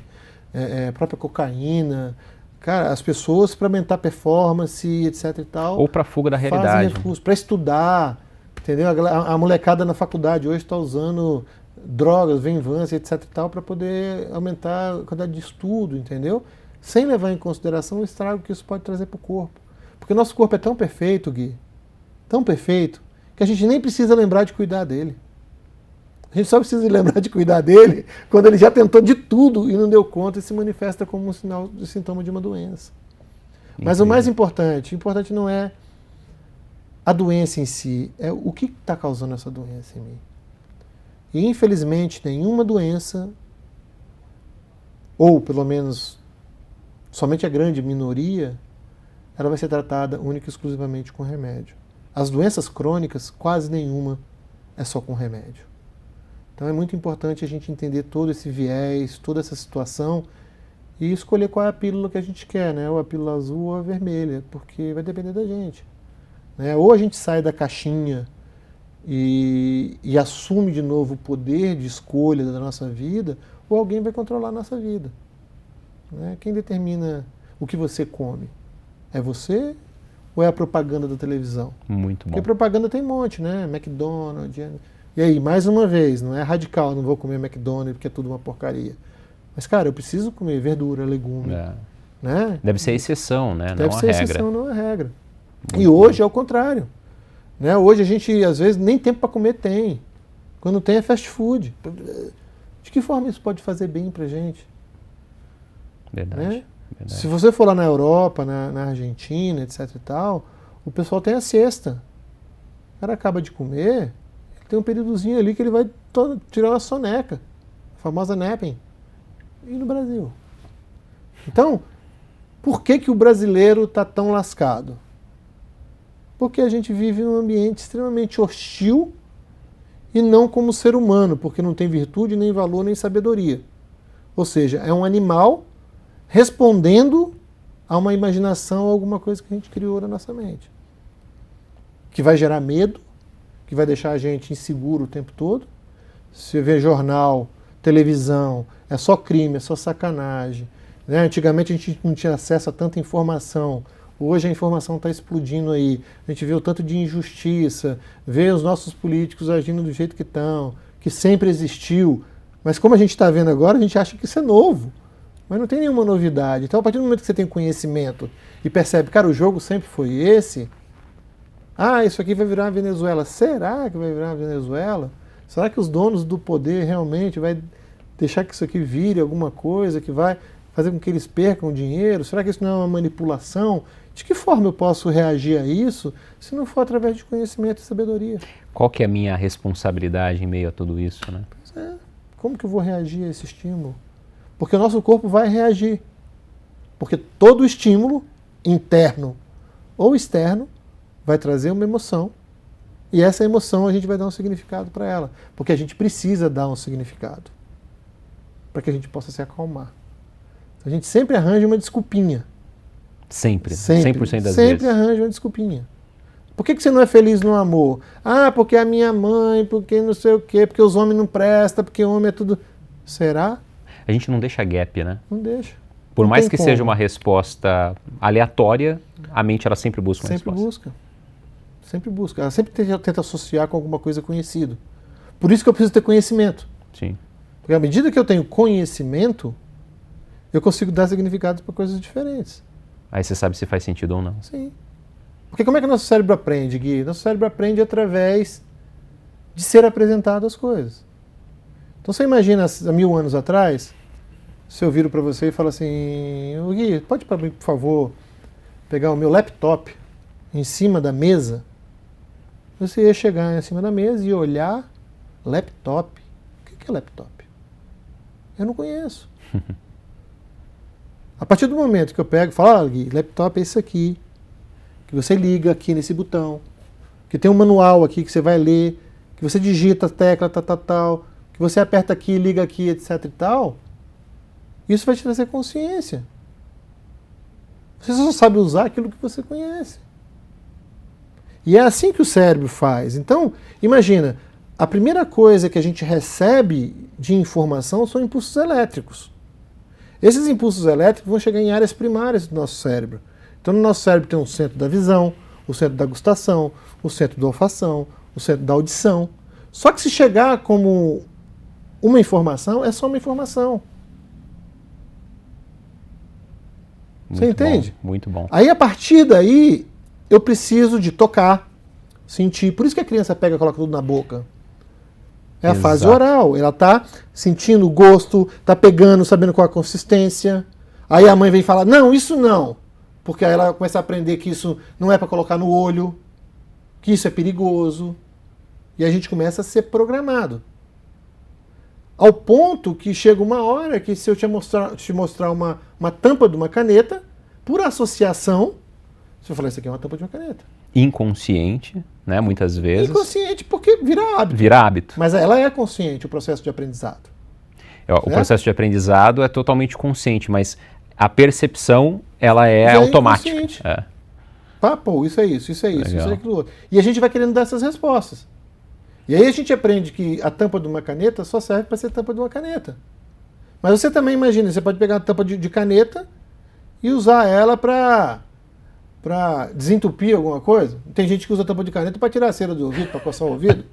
a própria cocaína... Cara, as pessoas para aumentar performance, etc e tal... Ou para fuga da realidade. Para estudar... Entendeu? A molecada na faculdade hoje está usando drogas, Venvance, etc e tal, para poder aumentar a quantidade de estudo, entendeu? Sem levar em consideração o estrago que isso pode trazer para o corpo. Porque o nosso corpo é tão perfeito, Gui, tão perfeito, que a gente nem precisa lembrar de cuidar dele. A gente só precisa lembrar de cuidar dele quando ele já tentou de tudo e não deu conta e se manifesta como um sintoma de uma doença. Mas o mais importante não é a doença em si, é o que está causando essa doença em mim. E, infelizmente, nenhuma doença, ou pelo menos somente a grande minoria, ela vai ser tratada única e exclusivamente com remédio. As doenças crônicas, quase nenhuma é só com remédio. Então é muito importante a gente entender todo esse viés, toda essa situação e escolher qual é a pílula que a gente quer, né? Ou a pílula azul ou a vermelha, porque vai depender da gente. Né? Ou a gente sai da caixinha e assume de novo o poder de escolha da nossa vida, ou alguém vai controlar a nossa vida. Né? Quem determina o que você come? É você ou é a propaganda da televisão? Muito bom. Porque propaganda tem um monte, né? McDonald's. E aí, mais uma vez, não é radical, não vou comer McDonald's porque é tudo uma porcaria. Mas, cara, eu preciso comer verdura, legume. Né? Deve ser exceção, né? Deve não ser a regra. exceção, não a regra. Muito e hoje bom. é o contrário. Né? Hoje a gente, às vezes, nem tempo para comer tem. Quando tem é fast food. De que forma isso pode fazer bem pra gente? Verdade. Né? Verdade. Se você for lá na Europa, na Argentina, etc e tal, o pessoal tem a cesta. O cara acaba de comer, ele tem um períodozinho ali que ele vai tirar uma soneca, a famosa napping. E no Brasil? Então, por que o brasileiro está tão lascado? Porque a gente vive num ambiente extremamente hostil e não como ser humano, porque não tem virtude, nem valor, nem sabedoria. Ou seja, é um animal respondendo a uma imaginação, a alguma coisa que a gente criou na nossa mente. Que vai gerar medo, que vai deixar a gente inseguro o tempo todo. Se você vê jornal, televisão, é só crime, é só sacanagem. Né? Antigamente a gente não tinha acesso a tanta informação. Hoje a informação está explodindo aí. A gente vê o tanto de injustiça, vê os nossos políticos agindo do jeito que estão, que sempre existiu. Mas como a gente está vendo agora, a gente acha que isso é novo. Mas não tem nenhuma novidade. Então, a partir do momento que você tem conhecimento e percebe, cara, o jogo sempre foi esse. Ah, isso aqui vai virar uma Venezuela. Será que vai virar uma Venezuela? Será que os donos do poder realmente vai deixar que isso aqui vire alguma coisa que vai fazer com que eles percam dinheiro? Será que isso não é uma manipulação? De que forma eu posso reagir a isso se não for através de conhecimento e sabedoria? Qual que é a minha responsabilidade em meio a tudo isso, né? Pois é. Como que eu vou reagir a esse estímulo? Porque o nosso corpo vai reagir. Porque todo estímulo, interno ou externo, vai trazer uma emoção. E essa emoção a gente vai dar um significado para ela. Porque a gente precisa dar um significado. Para que a gente possa se acalmar. A gente sempre arranja uma desculpinha. Sempre. 100% das vezes. Sempre arranja uma desculpinha. Por que você não é feliz no amor? Ah, porque a minha mãe, porque não sei o quê, porque os homens não prestam, porque o homem é tudo... Será? A gente não deixa gap, né? Não deixa. Por Não mais tem que como. seja uma resposta aleatória, a mente ela sempre busca uma Sempre resposta. busca. Sempre busca. Ela sempre tenta associar com alguma coisa conhecida. Por isso que eu preciso ter conhecimento. Sim. Porque à medida que eu tenho conhecimento, eu consigo dar significados para coisas diferentes. Aí você sabe se faz sentido ou não. Sim. Porque como é que o nosso cérebro aprende, Gui? Nosso cérebro aprende através de ser apresentado as coisas. Então você imagina, há 1000 anos atrás, se eu viro para você e falo assim, ô Gui, pode para mim, por favor, pegar o meu laptop em cima da mesa? Você ia chegar em cima da mesa e olhar laptop. O que é laptop? Eu não conheço. A partir do momento que eu pego e falo, Gui, laptop é isso aqui, que você liga aqui nesse botão, que tem um manual aqui que você vai ler, que você digita a tecla, tal, que você aperta aqui, liga aqui, etc e tal, isso vai te trazer consciência. Você só sabe usar aquilo que você conhece. E é assim que o cérebro faz. Então, imagina, a primeira coisa que a gente recebe de informação são impulsos elétricos. Esses impulsos elétricos vão chegar em áreas primárias do nosso cérebro. Então, no nosso cérebro tem o centro da visão, o centro da gustação, o centro da olfação, o centro da audição. Só que se chegar como uma informação, é só uma informação. Você entende? Bom, muito bom. Aí, a partir daí, eu preciso de tocar, sentir. Por isso que a criança pega e coloca tudo na boca. É a fase oral. Ela está sentindo o gosto, está pegando, sabendo qual é a consistência. Aí a mãe vem falar, não, isso não. Porque aí ela começa a aprender que isso não é para colocar no olho, que isso é perigoso. E a gente começa a ser programado. Ao ponto que chega uma hora que se eu te mostrar uma tampa de uma caneta, por associação, Você vai falar, isso aqui é uma tampa de uma caneta. Inconsciente, né, muitas vezes. Inconsciente porque vira hábito. Vira hábito. Mas ela é consciente, o processo de aprendizado. O processo de aprendizado é totalmente consciente, mas a percepção, ela é automática. Pô, isso é isso, isso é isso, Legal. isso é aquilo outro. E a gente vai querendo dar essas respostas. E aí a gente aprende que a tampa de uma caneta só serve para ser tampa de uma caneta. Mas você também imagina, você pode pegar a tampa de caneta e usar ela para desentupir alguma coisa. Tem gente que usa a tampa de caneta para tirar a cera do ouvido, para coçar o ouvido.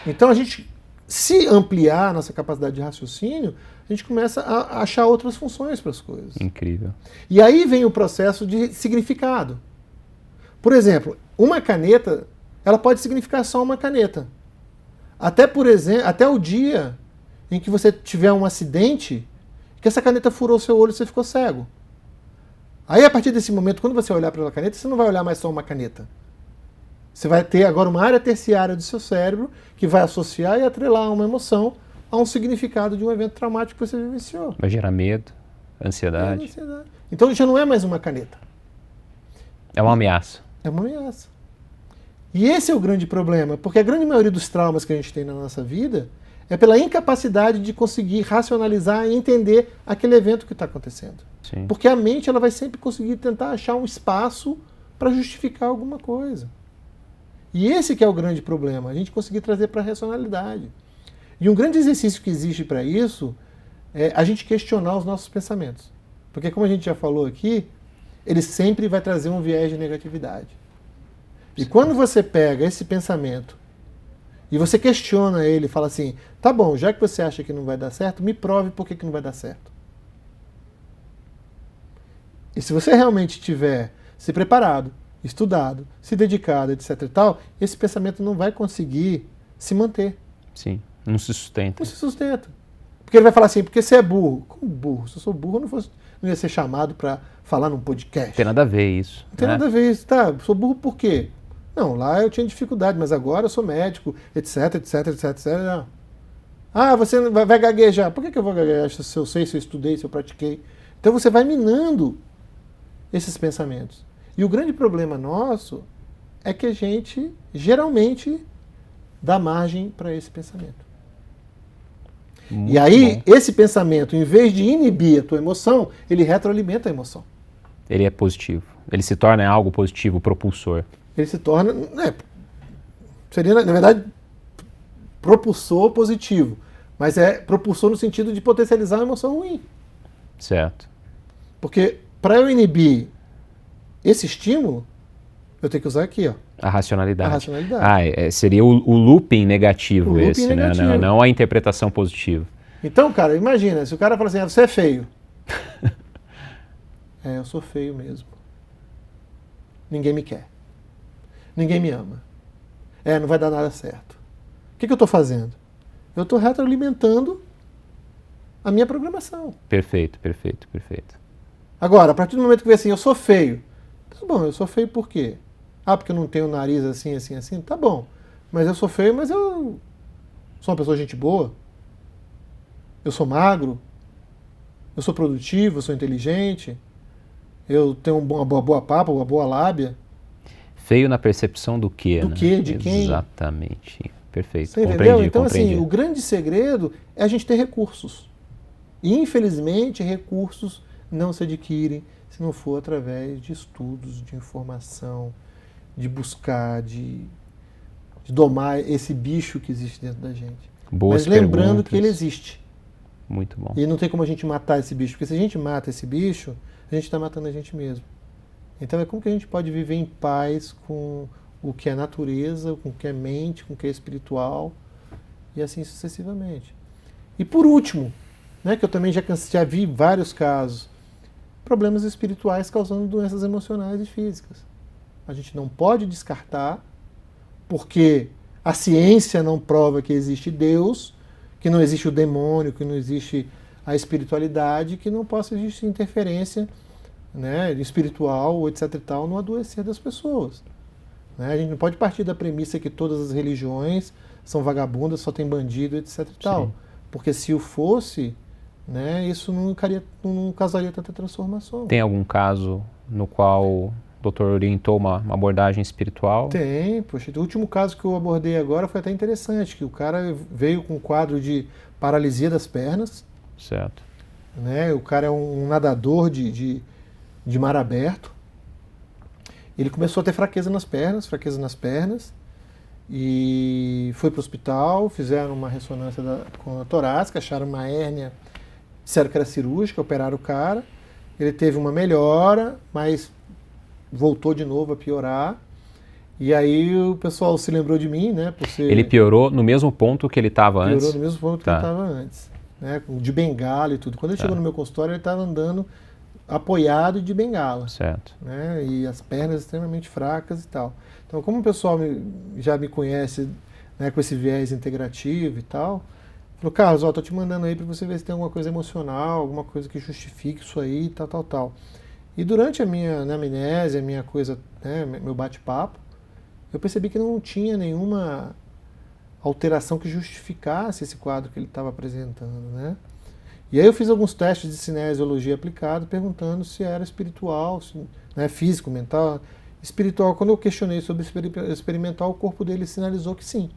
Então a gente, se ampliar a nossa capacidade de raciocínio, a gente começa a achar outras funções para as coisas. Incrível. E aí vem o processo de significado. Por exemplo, uma caneta, ela pode significar só uma caneta. Até o dia em que você tiver um acidente, que essa caneta furou seu olho e você ficou cego. Aí, a partir desse momento, quando você olhar para aquela caneta, você não vai olhar mais só uma caneta. Você vai ter agora uma área terciária do seu cérebro que vai associar e atrelar uma emoção a um significado de um evento traumático que você vivenciou. Vai gerar medo, ansiedade. Então já não é mais uma caneta. É uma ameaça. É uma ameaça. E esse é o grande problema, porque a grande maioria dos traumas que a gente tem na nossa vida é pela incapacidade de conseguir racionalizar e entender aquele evento que está acontecendo. Sim. Porque a mente ela vai sempre conseguir tentar achar um espaço para justificar alguma coisa. E esse que é o grande problema, a gente conseguir trazer para a racionalidade. E um grande exercício que existe para isso é a gente questionar os nossos pensamentos. Porque como a gente já falou aqui, ele sempre vai trazer um viés de negatividade. E quando você pega esse pensamento e você questiona ele, fala assim, tá bom, já que você acha que não vai dar certo, me prove por que não vai dar certo. E se você realmente tiver se preparado, estudado, se dedicado, etc e tal, esse pensamento não vai conseguir se manter. Sim, não se sustenta. Não se sustenta. Porque ele vai falar assim, porque você é burro. Como burro? Se eu sou burro, eu não ia ser chamado para falar num podcast. Não tem nada a ver isso. Não tem nada a ver isso. Tá, sou burro por quê? Não, lá eu tinha dificuldade, mas agora eu sou médico, etc, etc, etc, etc. Não. Ah, você vai gaguejar. Por que eu vou gaguejar se eu sei, se eu estudei, se eu pratiquei? Então você vai minando esses pensamentos. E o grande problema nosso é que a gente, geralmente, dá margem para esse pensamento. Muito e aí, bom. esse pensamento, em vez de inibir a tua emoção, ele retroalimenta a emoção. Ele é positivo. Ele se torna algo positivo, propulsor. Ele se torna, seria, na verdade, propulsor positivo. Mas é propulsor no sentido de potencializar uma emoção ruim. Certo. Porque para eu inibir esse estímulo, eu tenho que usar aqui, ó. A racionalidade. A racionalidade. Seria o looping negativo esse, negativo. né? Não a interpretação positiva. Então, cara, imagina, se o cara fala assim, você é feio. Eu sou feio mesmo. Ninguém me quer. Ninguém me ama. Não vai dar nada certo. O que eu estou fazendo? Eu estou retroalimentando a minha programação. Perfeito, perfeito, perfeito. Agora, a partir do momento que vê assim, eu sou feio. Tá bom, eu sou feio por quê? Porque eu não tenho nariz assim, assim, assim. Tá bom. Mas eu sou feio, mas eu sou uma pessoa gente boa. Eu sou magro. Eu sou produtivo, eu sou inteligente. Eu tenho uma boa papa, uma boa lábia. Feio na percepção do quê? Do quê? De quem? Exatamente. Perfeito. Você entendeu? Então, assim, o grande segredo é a gente ter recursos. E, infelizmente, recursos não se adquirem se não for através de estudos, de informação, de buscar, de domar esse bicho que existe dentro da gente. Boas Mas lembrando perguntas. que ele existe. Muito bom. E não tem como a gente matar esse bicho, porque se a gente mata esse bicho, a gente está matando a gente mesmo. Então é como que a gente pode viver em paz com o que é natureza, com o que é mente, com o que é espiritual, e assim sucessivamente. E por último, que eu também já vi vários casos, problemas espirituais causando doenças emocionais e físicas. A gente não pode descartar, porque a ciência não prova que existe Deus, que não existe o demônio, que não existe a espiritualidade, que não possa existir interferência espiritual, etc. e tal, no adoecer das pessoas. A gente não pode partir da premissa que todas as religiões são vagabundas, só tem bandido, etc. e tal. Sim. Porque se o fosse, isso não causaria tanta transformação. Tem algum caso no qual O doutor orientou uma abordagem espiritual? Tem, poxa, o último caso que eu abordei agora foi até interessante, que o cara veio com um quadro de paralisia das pernas, Certo. né? O cara é um nadador de mar aberto. Ele começou a ter fraqueza nas pernas, e foi para o hospital, fizeram uma ressonância com a torácica, acharam uma hérnia, disseram que era cirúrgica, operaram o cara. Ele teve uma melhora, mas voltou de novo a piorar. E aí o pessoal se lembrou de mim, né? Por ser... Ele piorou no mesmo ponto que ele estava antes? Piorou no mesmo ponto que ele estava antes. Né? De bengala e tudo. Quando ele chegou no meu consultório, ele estava andando apoiado de bengala. Certo. Né? E as pernas extremamente fracas e tal. Então, como o pessoal já me conhece, né, com esse viés integrativo e tal, falou, Carlos, tô te mandando aí para você ver se tem alguma coisa emocional, alguma coisa que justifique isso aí, tal. E durante a minha anamnese, a minha coisa, né, meu bate-papo, eu percebi que não tinha nenhuma alteração que justificasse esse quadro que ele estava apresentando, né? E aí eu fiz alguns testes de cinesiologia aplicado, perguntando se era espiritual, né, físico, mental. Espiritual, quando eu questionei sobre experimental, o corpo dele sinalizou que sim.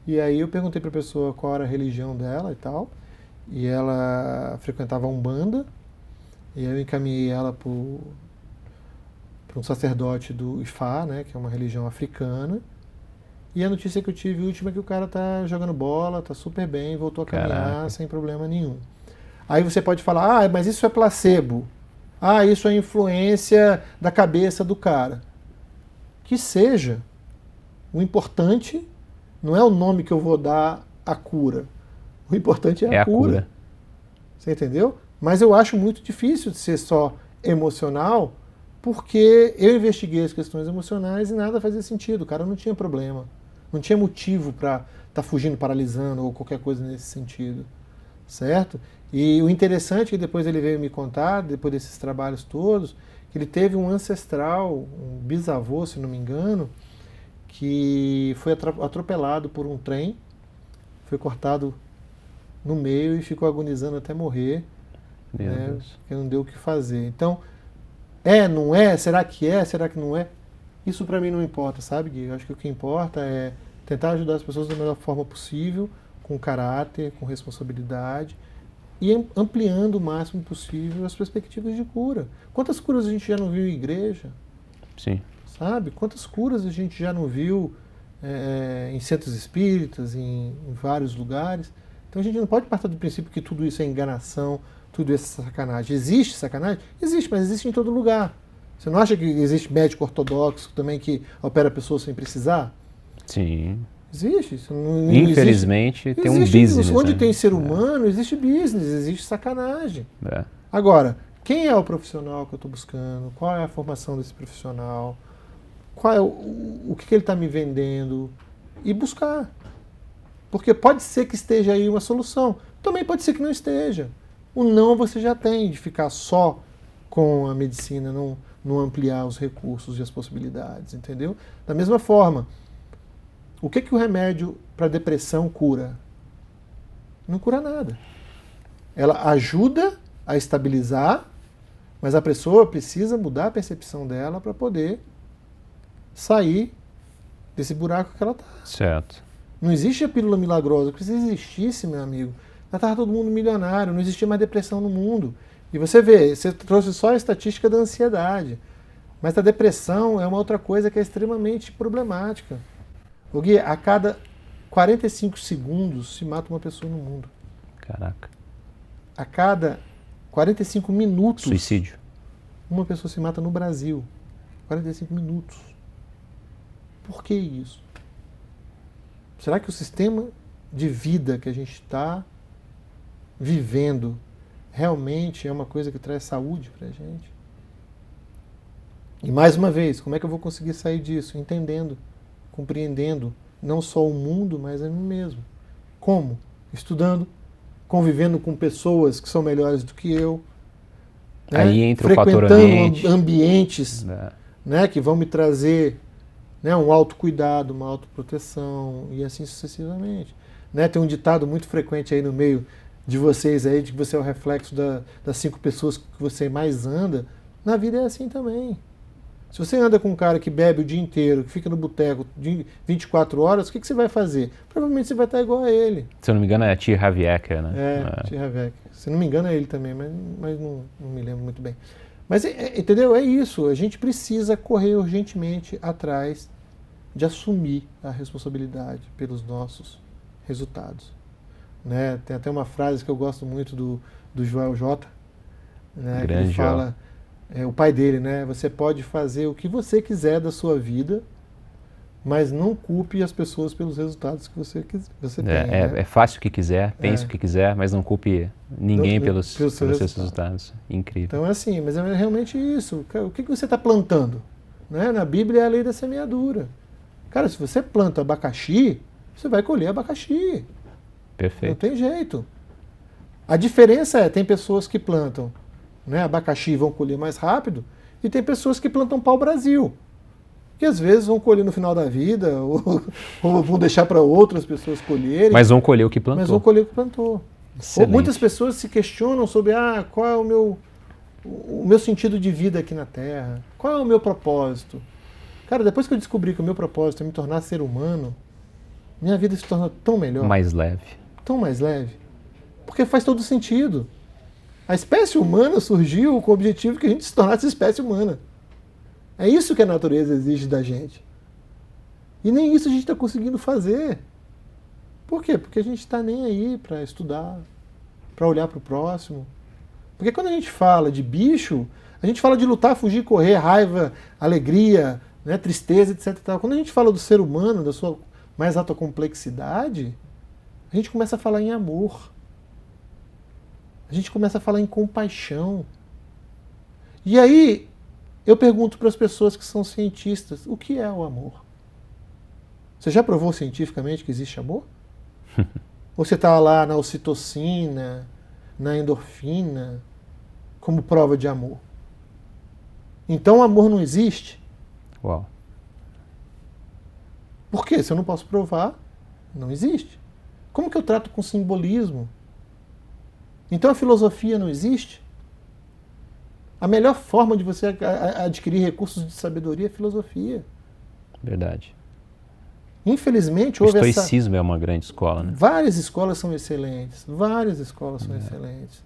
E aí eu perguntei para a pessoa qual era a religião dela e tal, e ela frequentava a Umbanda, e aí eu encaminhei ela para um sacerdote do Ifá, né, que é uma religião africana. E a notícia que eu tive última é que o cara tá jogando bola, tá super bem, voltou a caminhar sem problema nenhum. Aí você pode falar, mas isso é placebo. Isso é influência da cabeça do cara. Que seja. O importante não é o nome que eu vou dar à cura. O importante é a cura. Você entendeu? Mas eu acho muito difícil de ser só emocional, porque eu investiguei as questões emocionais e nada fazia sentido. O cara não tinha problema. Não tinha motivo para estar fugindo, paralisando ou qualquer coisa nesse sentido. Certo? E o interessante é que depois ele veio me contar, depois desses trabalhos todos, que ele teve um ancestral, um bisavô, se não me engano, que foi atropelado por um trem, foi cortado no meio e ficou agonizando até morrer, né, porque não deu o que fazer. Então, não é? Será que não é? Isso para mim não importa, sabe, Gui? Eu acho que o que importa é tentar ajudar as pessoas da melhor forma possível, com caráter, com responsabilidade, e ampliando o máximo possível as perspectivas de cura. Quantas curas a gente já não viu em igreja? Sim. Sabe? Quantas curas a gente já não viu em centros espíritas, em vários lugares? Então a gente não pode partir do princípio que tudo isso é enganação, tudo isso é sacanagem. Existe sacanagem? Existe, mas existe em todo lugar. Você não acha que existe médico ortodoxo também que opera pessoas sem precisar? Sim. Existe. Não Infelizmente, existe. Tem um business. Onde né? tem ser humano, existe business, existe sacanagem. Agora, quem é o profissional que eu estou buscando? Qual é a formação desse profissional? Qual é o que ele está me vendendo? E buscar. Porque pode ser que esteja aí uma solução. Também pode ser que não esteja. O não você já tem, de ficar só com a medicina, não ampliar os recursos e as possibilidades, entendeu? Da mesma forma, o que o remédio para depressão cura? Não cura nada. Ela ajuda a estabilizar, mas a pessoa precisa mudar a percepção dela para poder sair desse buraco que ela está. Certo. Não existe a pílula milagrosa. Porque se existisse, meu amigo, já estava todo mundo milionário, não existia mais depressão no mundo. E você vê, você trouxe só a estatística da ansiedade, mas a depressão é uma outra coisa que é extremamente problemática. O Gui, a cada 45 segundos se mata uma pessoa no mundo. Caraca. A cada 45 minutos... Suicídio. Uma pessoa se mata no Brasil. 45 minutos. Por que isso? Será que o sistema de vida que a gente está vivendo realmente é uma coisa que traz saúde para a gente? E mais uma vez, como é que eu vou conseguir sair disso? Entendendo, compreendendo não só o mundo, mas a mim mesmo. Como? Estudando, convivendo com pessoas que são melhores do que eu, né? Aí entra o fator ambiente. Ambientes né, que vão me trazer, né, um autocuidado, uma autoproteção e assim sucessivamente. Né, tem um ditado muito frequente aí no meio de vocês aí, de que você é o reflexo das 5 pessoas que você mais anda. Na vida é assim também. Se você anda com um cara que bebe o dia inteiro, que fica no boteco de 24 horas, o que você vai fazer? Provavelmente você vai estar igual a ele. Se eu não me engano é T. Harv Eker, né? T. Harv Eker. Se não me engano é ele também, mas não me lembro muito bem. Mas, entendeu? É isso. A gente precisa correr urgentemente atrás de assumir a responsabilidade pelos nossos resultados. Né? Tem até uma frase que eu gosto muito do Joel J. Né? Que ele fala, o pai dele, né? Você pode fazer o que você quiser da sua vida, mas não culpe as pessoas pelos resultados que você tem. Né? É fácil o que quiser, pense o que quiser, mas não culpe ninguém pelos seus resultados. Incrível. Então é assim, mas é realmente isso. O que você está plantando? Né? Na Bíblia é a lei da semeadura. Cara, se você planta abacaxi, você vai colher abacaxi. Perfeito. Não tem jeito. A diferença tem pessoas que plantam, né, abacaxi e vão colher mais rápido, e tem pessoas que plantam pau-brasil, que às vezes vão colher no final da vida, ou vão deixar para outras pessoas colherem. Mas vão colher o que plantou. Mas vão colher o que plantou. Ou muitas pessoas se questionam sobre qual é o meu sentido de vida aqui na Terra, qual é o meu propósito. Cara, depois que eu descobri que o meu propósito é me tornar ser humano, minha vida se torna tão melhor. Mais leve. Tão mais leve. Porque faz todo sentido. A espécie humana surgiu com o objetivo que a gente se tornasse espécie humana. É isso que a natureza exige da gente. E nem isso a gente está conseguindo fazer. Por quê? Porque a gente está nem aí para estudar, para olhar para o próximo. Porque quando a gente fala de bicho, a gente fala de lutar, fugir, correr, raiva, alegria, né, tristeza, etc. Quando a gente fala do ser humano, da sua mais alta complexidade, a gente começa a falar em amor. A gente começa a falar em compaixão. E aí, eu pergunto para as pessoas que são cientistas, o que é o amor? Você já provou cientificamente que existe amor? Ou você está lá na ocitocina, na endorfina, como prova de amor? Então o amor não existe? Uau. Por quê? Se eu não posso provar, não existe. Como que eu trato com simbolismo? Então a filosofia não existe? A melhor forma de você adquirir recursos de sabedoria é a filosofia. Verdade. Infelizmente, o estoicismo é uma grande escola, né? Várias escolas são excelentes. Várias escolas são excelentes.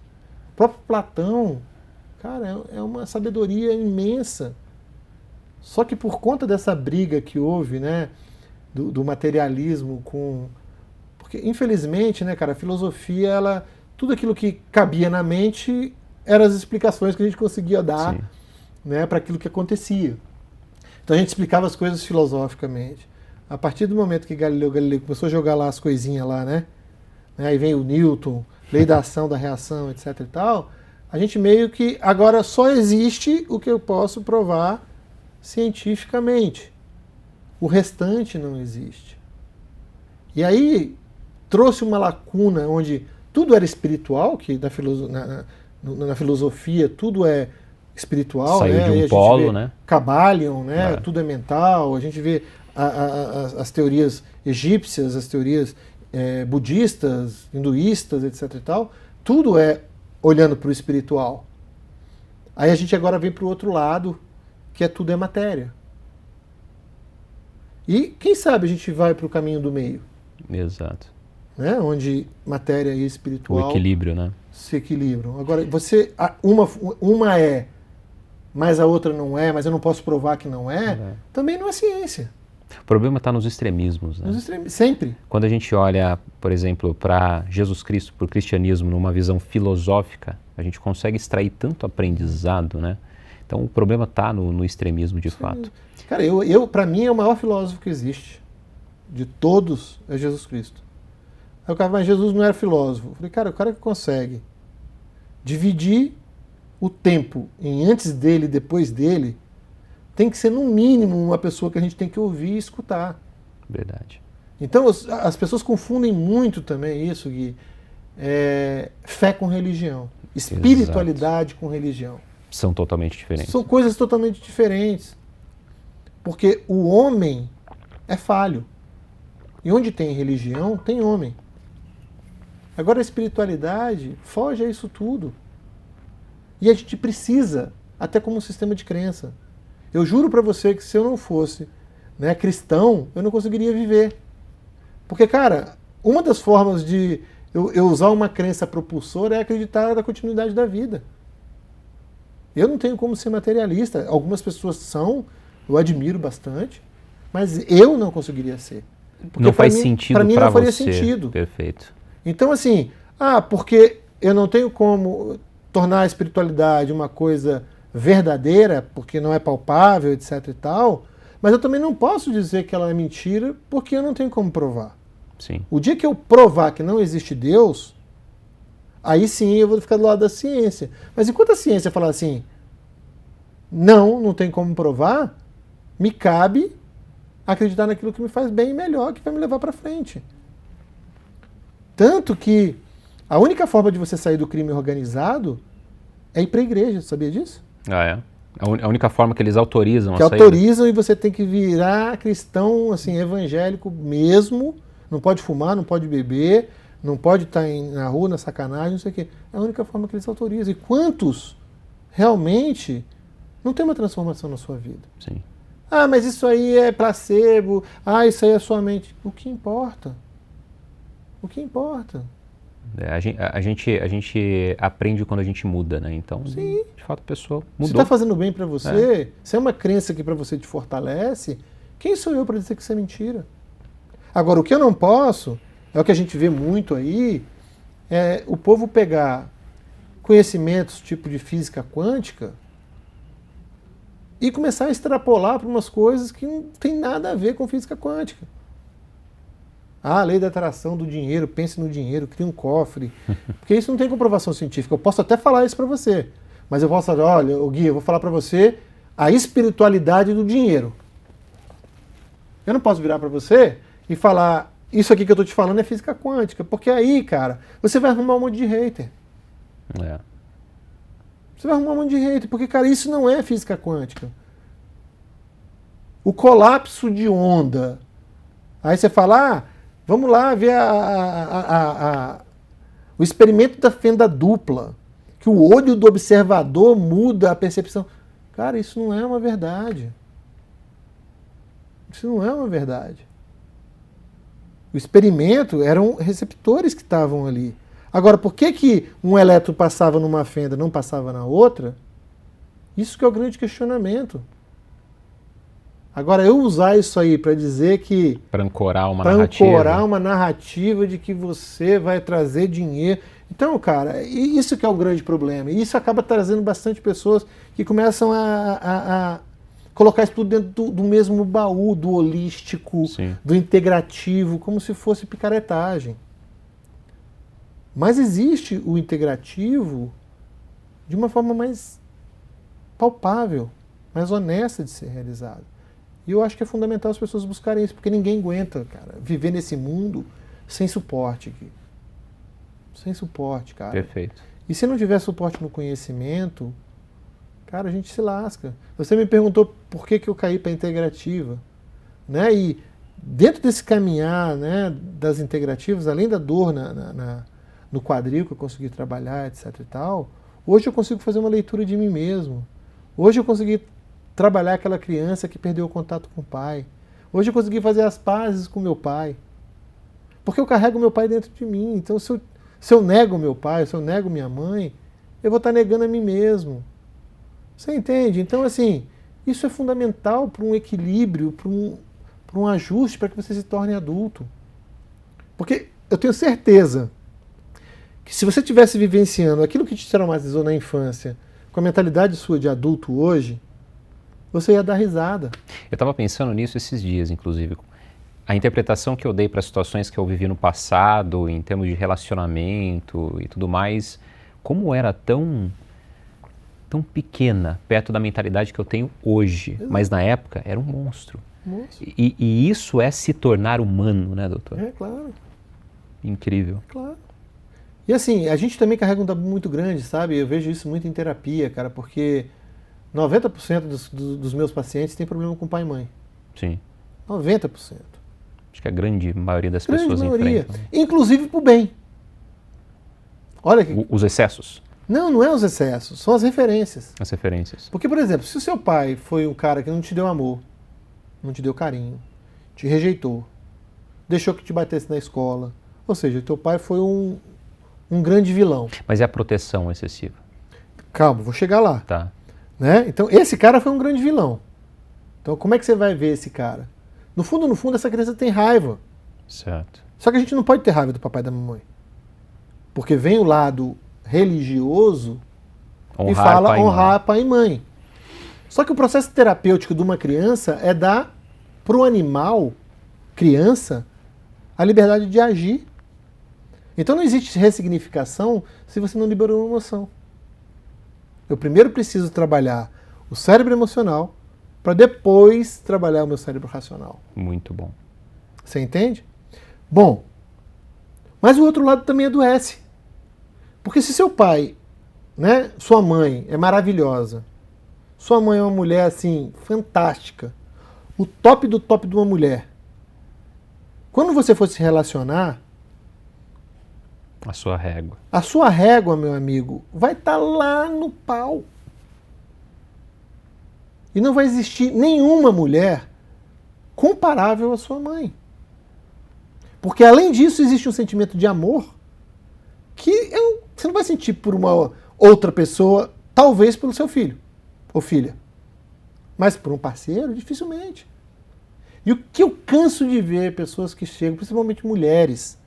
O próprio Platão, cara, é uma sabedoria imensa. Só que por conta dessa briga que houve, né, do materialismo com... Porque, infelizmente, né, cara, a filosofia, tudo aquilo que cabia na mente eram as explicações que a gente conseguia dar, né, para aquilo que acontecia. Então a gente explicava as coisas filosoficamente. A partir do momento que Galileu Galilei começou a jogar lá as coisinhas lá, né? Aí vem o Newton, lei da ação, da reação, etc e tal, a gente meio que agora só existe o que eu posso provar cientificamente. O restante não existe. E aí trouxe uma lacuna onde tudo era espiritual, que na filosofia tudo é espiritual. Saiu né? de um polo, né? Kybalion, né? Tudo é mental, a gente vê as teorias egípcias, as teorias budistas, hinduístas, etc e tal, tudo é olhando para o espiritual. Aí a gente agora vem para o outro lado, que tudo é matéria. E quem sabe a gente vai para o caminho do meio. Exato. Né? Onde matéria e espiritual o equilíbrio, né? Se equilibram. Agora, uma é, mas a outra não é, mas eu não posso provar que não é, também não é ciência. O problema está nos extremismos, né? Sempre. Quando a gente olha, por exemplo, para Jesus Cristo, para o cristianismo, numa visão filosófica, a gente consegue extrair tanto aprendizado, né? Então o problema está no extremismo de fato. Cara, para mim é o maior filósofo que existe, de todos, é Jesus Cristo. Aí o cara, mas Jesus não era filósofo. Eu falei, cara, o cara que consegue dividir o tempo em antes dele e depois dele, tem que ser, no mínimo, uma pessoa que a gente tem que ouvir e escutar. Verdade. Então, as pessoas confundem muito também isso, Gui, fé com religião, espiritualidade com religião. São totalmente diferentes. São coisas totalmente diferentes. Porque o homem é falho. E onde tem religião, tem homem. Agora, a espiritualidade foge a isso tudo. E a gente precisa, até como um sistema de crença. Eu juro para você que se eu não fosse, né, cristão, eu não conseguiria viver. Porque, cara, uma das formas de eu usar uma crença propulsora é acreditar na continuidade da vida. Eu não tenho como ser materialista. Algumas pessoas são, eu admiro bastante, mas eu não conseguiria ser. Porque não faz sentido para você. Para mim não faria sentido. Perfeito. Então, assim, porque eu não tenho como tornar a espiritualidade uma coisa verdadeira, porque não é palpável, etc e tal, mas eu também não posso dizer que ela é mentira, porque eu não tenho como provar. Sim. O dia que eu provar que não existe Deus, aí sim eu vou ficar do lado da ciência. Mas enquanto a ciência falar assim, não tem como provar, me cabe acreditar naquilo que me faz bem e melhor, que vai me levar para frente. Tanto que a única forma de você sair do crime organizado é ir para a igreja, sabia disso? Ah, é? A única forma que eles autorizam que a sair. Autorizam e você tem que virar cristão, assim, evangélico mesmo, não pode fumar, não pode beber, não pode estar na rua, na sacanagem, não sei o quê. É a única forma que eles autorizam. E quantos realmente não tem uma transformação na sua vida? Sim. Mas isso aí é placebo, isso aí é sua mente. O que importa? O que importa? A gente aprende quando a gente muda, né? Então, sim, de fato, a pessoa mudou. Se está fazendo bem para você, se é uma crença que para você te fortalece, quem sou eu para dizer que isso é mentira? Agora, o que eu não posso, é o que a gente vê muito aí, é o povo pegar conhecimentos tipo de física quântica e começar a extrapolar para umas coisas que não tem nada a ver com física quântica. A lei da atração do dinheiro, pense no dinheiro, cria um cofre. Porque isso não tem comprovação científica. Eu posso até falar isso para você, mas eu posso falar, olha, Gui, eu vou falar para você a espiritualidade do dinheiro. Eu não posso virar para você e falar, isso aqui que eu estou te falando é física quântica, porque aí, cara, você vai arrumar um monte de hater. Você vai arrumar um monte de hater, porque, cara, isso não é física quântica. O colapso de onda. Aí você fala, vamos lá ver o experimento da fenda dupla, que o olho do observador muda a percepção. Cara, isso não é uma verdade. Isso não é uma verdade. O experimento eram receptores que estavam ali. Agora, por que um elétron passava numa fenda e não passava na outra? Isso que é o grande questionamento. Agora, eu usar isso aí para dizer que... Para ancorar uma narrativa de que você vai trazer dinheiro. Então, cara, isso que é o grande problema. E isso acaba trazendo bastante pessoas que começam a colocar isso tudo dentro do mesmo baú, do holístico, sim, do integrativo, como se fosse picaretagem. Mas existe o integrativo de uma forma mais palpável, mais honesta de ser realizado. E eu acho que é fundamental as pessoas buscarem isso, porque ninguém aguenta, cara, viver nesse mundo sem suporte aqui. Sem suporte, cara. Perfeito. E se não tiver suporte no conhecimento, cara, a gente se lasca. Você me perguntou por que eu caí para a integrativa, né? E dentro desse caminhar, né, das integrativas, além da dor no quadril que eu consegui trabalhar, etc e tal, hoje eu consigo fazer uma leitura de mim mesmo. Hoje eu consegui trabalhar aquela criança que perdeu o contato com o pai. Hoje eu consegui fazer as pazes com meu pai. Porque eu carrego meu pai dentro de mim. Então, se eu nego meu pai, se eu nego minha mãe, eu vou estar negando a mim mesmo. Você entende? Então, assim, isso é fundamental para um equilíbrio, para um ajuste, para que você se torne adulto. Porque eu tenho certeza que se você estivesse vivenciando aquilo que te traumatizou na infância, com a mentalidade sua de adulto hoje, você ia dar risada. Eu estava pensando nisso esses dias, inclusive. A interpretação que eu dei para situações que eu vivi no passado, em termos de relacionamento e tudo mais, como era tão pequena perto da mentalidade que eu tenho hoje. Exato. Mas na época era um monstro. E isso é se tornar humano, né, doutor? É, claro. Incrível. Claro. E assim, a gente também carrega um tabu muito grande, sabe? Eu vejo isso muito em terapia, cara, porque 90% dos meus pacientes têm problema com pai e mãe. Sim. 90%. Acho que a grande maioria das pessoas enfrentam. Inclusive pro bem. Olha que... Os excessos. Não é os excessos, são as referências. As referências. Porque, por exemplo, se o seu pai foi um cara que não te deu amor, não te deu carinho, te rejeitou, deixou que te batesse na escola, ou seja, teu pai foi um grande vilão. Mas é a proteção excessiva. Calma, vou chegar lá. Tá. Né? Então, esse cara foi um grande vilão. Então, como é que você vai ver esse cara? No fundo, essa criança tem raiva. Certo. Só que a gente não pode ter raiva do papai e da mamãe. Porque vem o lado religioso e fala honrar pai e mãe. Só que o processo terapêutico de uma criança é dar para o animal, criança, a liberdade de agir. Então não existe ressignificação se você não liberou uma emoção. Eu primeiro preciso trabalhar o cérebro emocional para depois trabalhar o meu cérebro racional. Muito bom. Você entende? Bom, mas o outro lado também adoece. Porque se seu pai, né, sua mãe é maravilhosa, sua mãe é uma mulher assim, fantástica, o top do top de uma mulher, quando você for se relacionar, a sua régua, meu amigo, vai estar lá no pau. E não vai existir nenhuma mulher comparável à sua mãe. Porque além disso existe um sentimento de amor que você não vai sentir por uma outra pessoa, talvez pelo seu filho ou filha. Mas por um parceiro, dificilmente. E o que eu canso de ver pessoas que chegam, principalmente mulheres,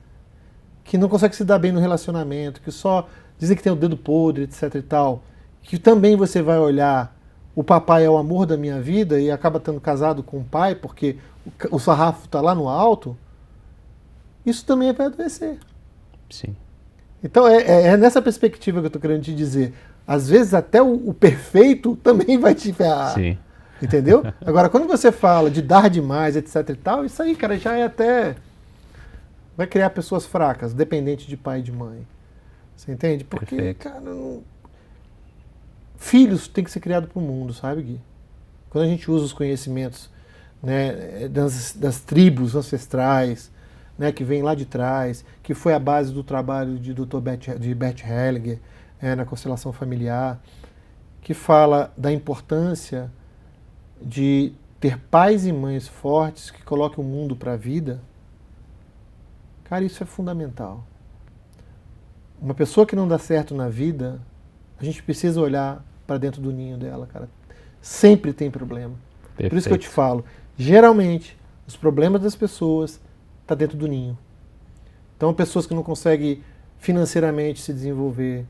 que não conseguem se dar bem no relacionamento, que só dizem que tem o dedo podre, etc e tal, que também você vai olhar, o papai é o amor da minha vida e acaba estando casado com o pai porque o sarrafo está lá no alto, isso também vai adoecer. Sim. Então é nessa perspectiva que eu estou querendo te dizer. Às vezes até o perfeito também vai te ferrar. Sim. Entendeu? Agora, quando você fala de dar demais, etc e tal, isso aí, cara, já é até... vai criar pessoas fracas, dependentes de pai e de mãe. Você entende? Porque, Perfeito. cara, filhos têm que ser criados para o mundo, sabe, Gui? Quando a gente usa os conhecimentos, né, das tribos ancestrais, né, que vem lá de trás, que foi a base do trabalho de Bert Hellinger, na constelação familiar, que fala da importância de ter pais e mães fortes que coloquem o mundo para a vida. Cara, isso é fundamental. Uma pessoa que não dá certo na vida, a gente precisa olhar para dentro do ninho dela, cara. Sempre tem problema. Perfeito. Por isso que eu te falo, geralmente, os problemas das pessoas estão dentro do ninho. Então, pessoas que não conseguem financeiramente se desenvolver,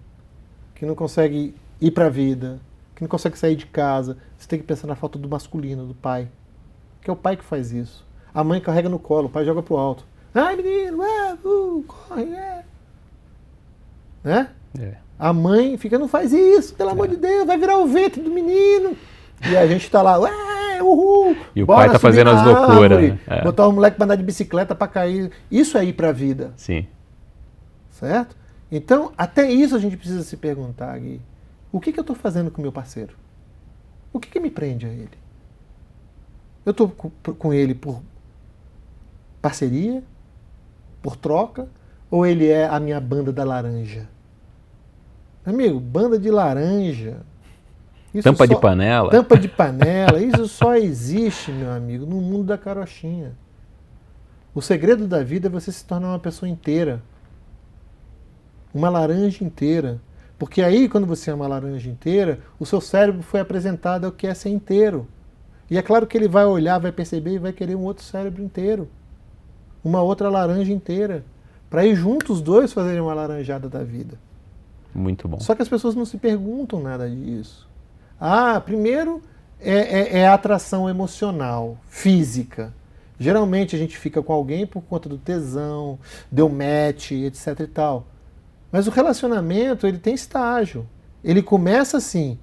que não conseguem ir para a vida, que não conseguem sair de casa, você tem que pensar na falta do masculino, do pai. Que é o pai que faz isso. A mãe carrega no colo, o pai joga pro alto. Ai, menino, corre, né? É. A mãe fica, não faz isso, pelo amor de Deus, vai virar o ventre do menino. E a gente tá lá, uhul. E o pai tá fazendo as loucuras. Né? Botar o moleque pra andar de bicicleta pra cair. Isso é ir pra vida. Sim. Certo? Então, até isso a gente precisa se perguntar, Gui. O que eu tô fazendo com o meu parceiro? O que me prende a ele? Eu tô com ele por parceria? Por troca? Ou ele é a minha banda da laranja? Amigo, banda de laranja. Tampa de panela? Tampa de panela. Isso só existe, meu amigo, no mundo da carochinha. O segredo da vida é você se tornar uma pessoa inteira. Uma laranja inteira. Porque aí, quando você é uma laranja inteira, o seu cérebro foi apresentado ao que é ser inteiro. E é claro que ele vai olhar, vai perceber e vai querer um outro cérebro inteiro. Uma outra laranja inteira. Para ir juntos os dois fazerem uma laranjada da vida. Muito bom. Só que as pessoas não se perguntam nada disso. Primeiro é a atração emocional, física. Geralmente a gente fica com alguém por conta do tesão, deu match, etc e tal. Mas o relacionamento, ele tem estágio. Ele começa assim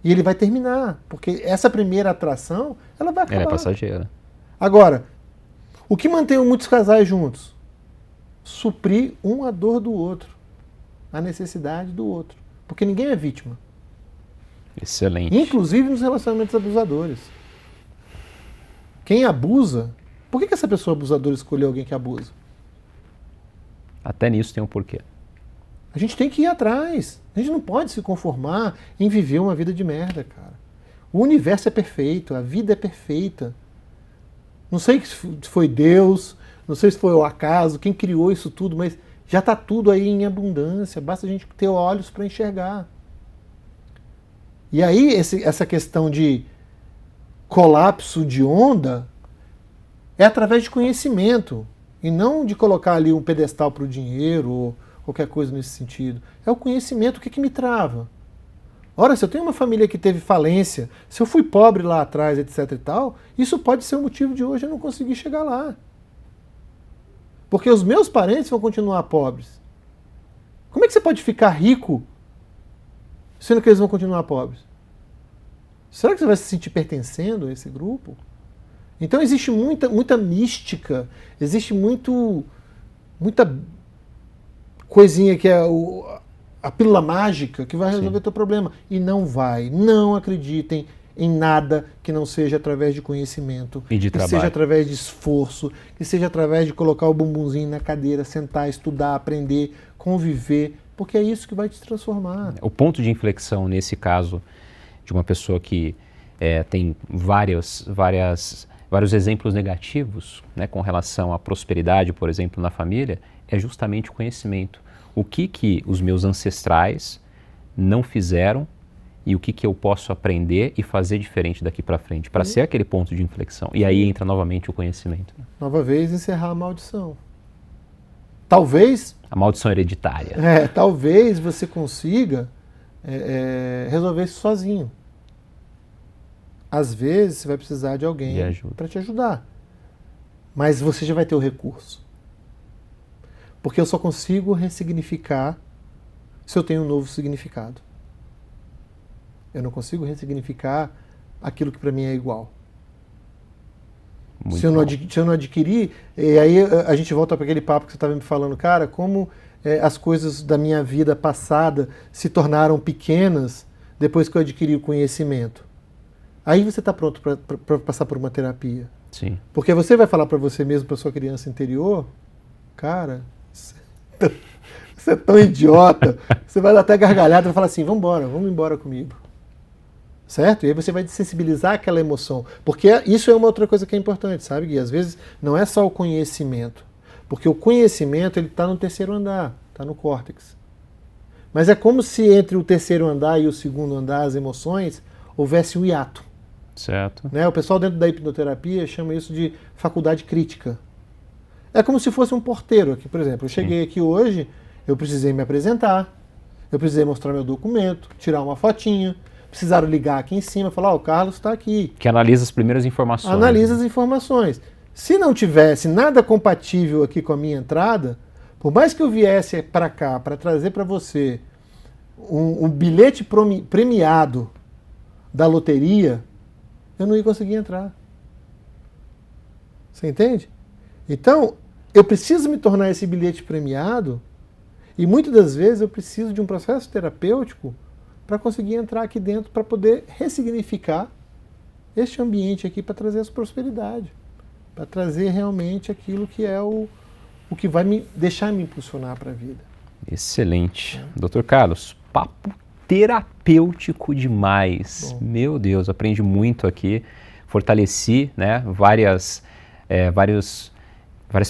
e ele vai terminar. Porque essa primeira atração, ela vai acabar. Ela é passageira. Agora, o que mantém muitos casais juntos? Suprir a dor do outro. A necessidade do outro. Porque ninguém é vítima. Excelente. Inclusive nos relacionamentos abusadores. Quem abusa... Por que essa pessoa abusadora escolheu alguém que abusa? Até nisso tem um porquê. A gente tem que ir atrás. A gente não pode se conformar em viver uma vida de merda, cara. O universo é perfeito, a vida é perfeita. Não sei se foi Deus, não sei se foi o acaso, quem criou isso tudo, mas já está tudo aí em abundância, basta a gente ter olhos para enxergar. E aí essa questão de colapso de onda é através de conhecimento, e não de colocar ali um pedestal para o dinheiro ou qualquer coisa nesse sentido. É o conhecimento, o que me trava. Ora, se eu tenho uma família que teve falência, se eu fui pobre lá atrás, etc e tal, isso pode ser o motivo de hoje eu não conseguir chegar lá. Porque os meus parentes vão continuar pobres. Como é que você pode ficar rico sendo que eles vão continuar pobres? Será que você vai se sentir pertencendo a esse grupo? Então existe muita mística, existe muita coisinha que é a pílula mágica que vai resolver o teu problema. E não vai. Não acreditem em nada que não seja através de conhecimento, e de que trabalho. seja através de esforço, que seja através de colocar o bumbumzinho na cadeira, sentar, estudar, aprender, conviver, porque é isso que vai te transformar. O ponto de inflexão nesse caso de uma pessoa que tem vários exemplos negativos, né, com relação à prosperidade, por exemplo, na família, é justamente o conhecimento. O que os meus ancestrais não fizeram e o que eu posso aprender e fazer diferente daqui para frente, para ser aquele ponto de inflexão. E aí entra novamente o conhecimento. Nova vez, encerrar a maldição. Talvez... A maldição hereditária. Talvez você consiga resolver isso sozinho. Às vezes você vai precisar de alguém para te ajudar. Mas você já vai ter o recurso. Porque eu só consigo ressignificar se eu tenho um novo significado. Eu não consigo ressignificar aquilo que para mim é igual. Se eu não adquirir, e aí a gente volta para aquele papo que você estava me falando, cara, como as coisas da minha vida passada se tornaram pequenas depois que eu adquiri o conhecimento. Aí você está pronto para passar por uma terapia. Sim. Porque você vai falar para você mesmo, para sua criança interior, cara, você é tão idiota, você vai dar até gargalhada e falar assim, vamos embora comigo. Certo? E aí você vai desensibilizar aquela emoção. Porque isso é uma outra coisa que é importante, sabe, Gui? Às vezes não é só o conhecimento. Porque o conhecimento ele está no terceiro andar, está no córtex. Mas é como se entre o terceiro andar e o segundo andar, as emoções, houvesse um hiato. Certo. Né? O pessoal dentro da hipnoterapia chama isso de faculdade crítica. É como se fosse um porteiro aqui, por exemplo. Eu cheguei aqui hoje, eu precisei me apresentar, eu precisei mostrar meu documento, tirar uma fotinha, precisaram ligar aqui em cima e falar, o Carlos está aqui. Que analisa as primeiras informações. Analisa as informações. Se não tivesse nada compatível aqui com a minha entrada, por mais que eu viesse para cá para trazer para você um bilhete premiado da loteria, eu não ia conseguir entrar. Você entende? Então, eu preciso me tornar esse bilhete premiado e muitas das vezes eu preciso de um processo terapêutico para conseguir entrar aqui dentro, para poder ressignificar este ambiente aqui, para trazer essa prosperidade, para trazer realmente aquilo que é o que vai deixar me impulsionar para a vida. Excelente. Dr. Carlos, papo terapêutico demais. Bom. Meu Deus, aprendi muito aqui, fortaleci, né, várias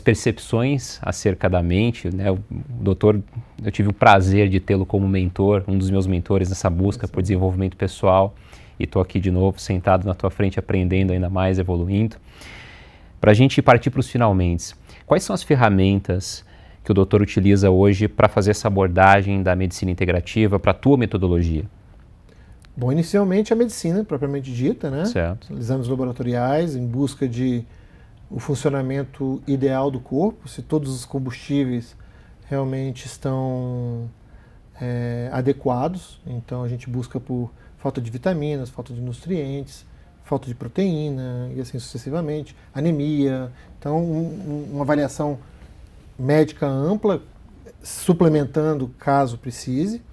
percepções acerca da mente, né? O doutor, eu tive o prazer de tê-lo como mentor, um dos meus mentores nessa busca por desenvolvimento pessoal, e estou aqui de novo, sentado na tua frente, aprendendo ainda mais, evoluindo. Para a gente partir para os finalmente, quais são as ferramentas que o doutor utiliza hoje para fazer essa abordagem da medicina integrativa, para a tua metodologia? Bom, inicialmente a medicina propriamente dita, né? Certo. Exames laboratoriais em busca de o funcionamento ideal do corpo, se todos os combustíveis realmente estão adequados. Então a gente busca por falta de vitaminas, falta de nutrientes, falta de proteína e assim sucessivamente, anemia. Então uma avaliação médica ampla, suplementando caso precise,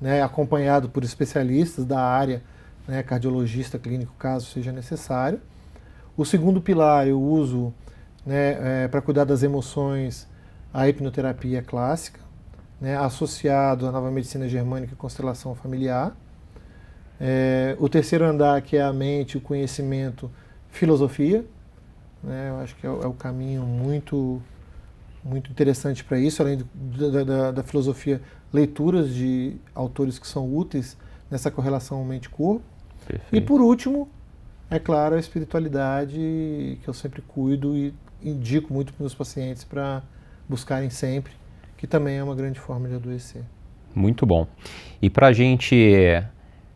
né, acompanhado por especialistas da área, né, cardiologista clínico, caso seja necessário. O segundo pilar eu uso, né, para cuidar das emoções, a hipnoterapia clássica, né, associado à nova medicina germânica e constelação familiar. O terceiro andar, que é a mente, o conhecimento, filosofia, né, eu acho que é o caminho muito interessante para isso, além da filosofia, leituras de autores que são úteis nessa correlação mente-corpo. E por último, é claro, a espiritualidade, que eu sempre cuido e indico muito para os meus pacientes para buscarem sempre, que também é uma grande forma de adoecer. Muito bom. E para a gente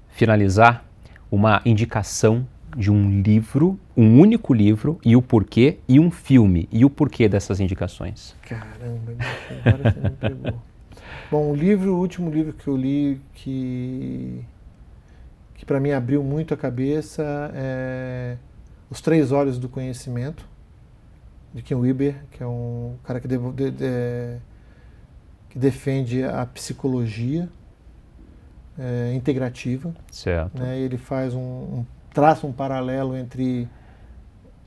finalizar, uma indicação de um livro, um único livro, e o porquê, e um filme, e o porquê dessas indicações. Caramba, bicho, agora você me pegou. Bom, o último livro que eu li, que para mim abriu muito a cabeça, é Os Três Olhos do Conhecimento, de Ken Wilber, que é um cara que defende a psicologia integrativa. Certo. Né? Ele faz traça um paralelo entre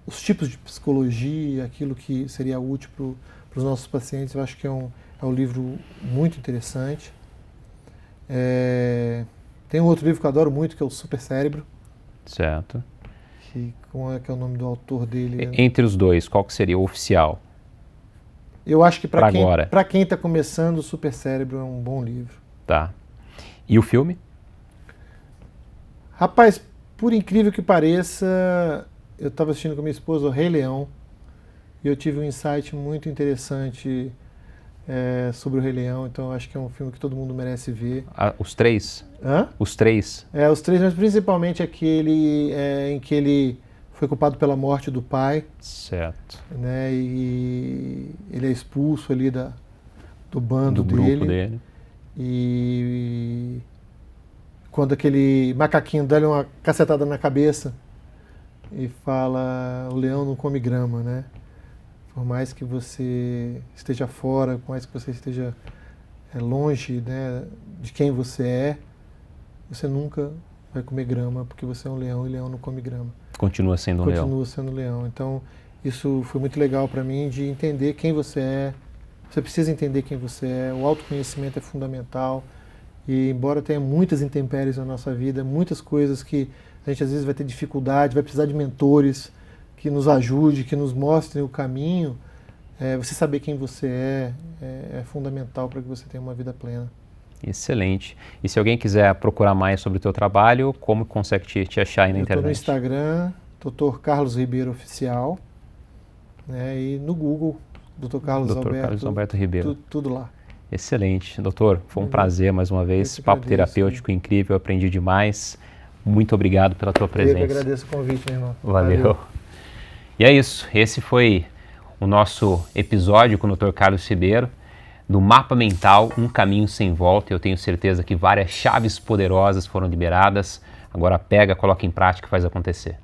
os tipos de psicologia, aquilo que seria útil para os nossos pacientes. Eu acho que é um livro muito interessante. Tem um outro livro que eu adoro muito, que é o Super Cérebro. Certo. Como é que é o nome do autor dele? Entre os dois, qual que seria o oficial? Eu acho que para quem está começando, o Super Cérebro é um bom livro. Tá. E o filme? Rapaz, por incrível que pareça, eu estava assistindo com a minha esposa o Rei Leão e eu tive um insight muito interessante sobre o Rei Leão, então eu acho que é um filme que todo mundo merece ver. Os três? Hã? Os três? Os três, mas principalmente aquele em que ele foi culpado pela morte do pai. Certo. Né, e ele é expulso ali do bando do grupo dele. E quando aquele macaquinho dá-lhe uma cacetada na cabeça e fala, o leão não come grama, né? Por mais que você esteja fora, por mais que você esteja longe, né, de quem você nunca vai comer grama, porque você é um leão e leão não come grama. Continua sendo um leão. Continua sendo leão. Então, isso foi muito legal para mim, de entender quem você é. Você precisa entender quem você é. O autoconhecimento é fundamental. E embora tenha muitas intempéries na nossa vida, muitas coisas que a gente às vezes vai ter dificuldade, vai precisar de mentores que nos ajude, que nos mostrem o caminho, você saber quem você é fundamental para que você tenha uma vida plena. Excelente. E se alguém quiser procurar mais sobre o teu trabalho, como consegue te achar aí na internet? Eu estou no Instagram, Dr. Carlos Ribeiro Oficial, né, e no Google, Dr. Carlos Alberto Ribeiro. Tudo lá. Excelente. Doutor, foi um prazer mais uma vez. Papo terapêutico incrível, aprendi demais. Muito obrigado pela tua presença. Eu que agradeço o convite, meu irmão. Valeu. E é isso. Esse foi o nosso episódio com o Dr. Carlos Ribeiro, do Mapa Mental, um caminho sem volta. Eu tenho certeza que várias chaves poderosas foram liberadas. Agora pega, coloca em prática e faz acontecer.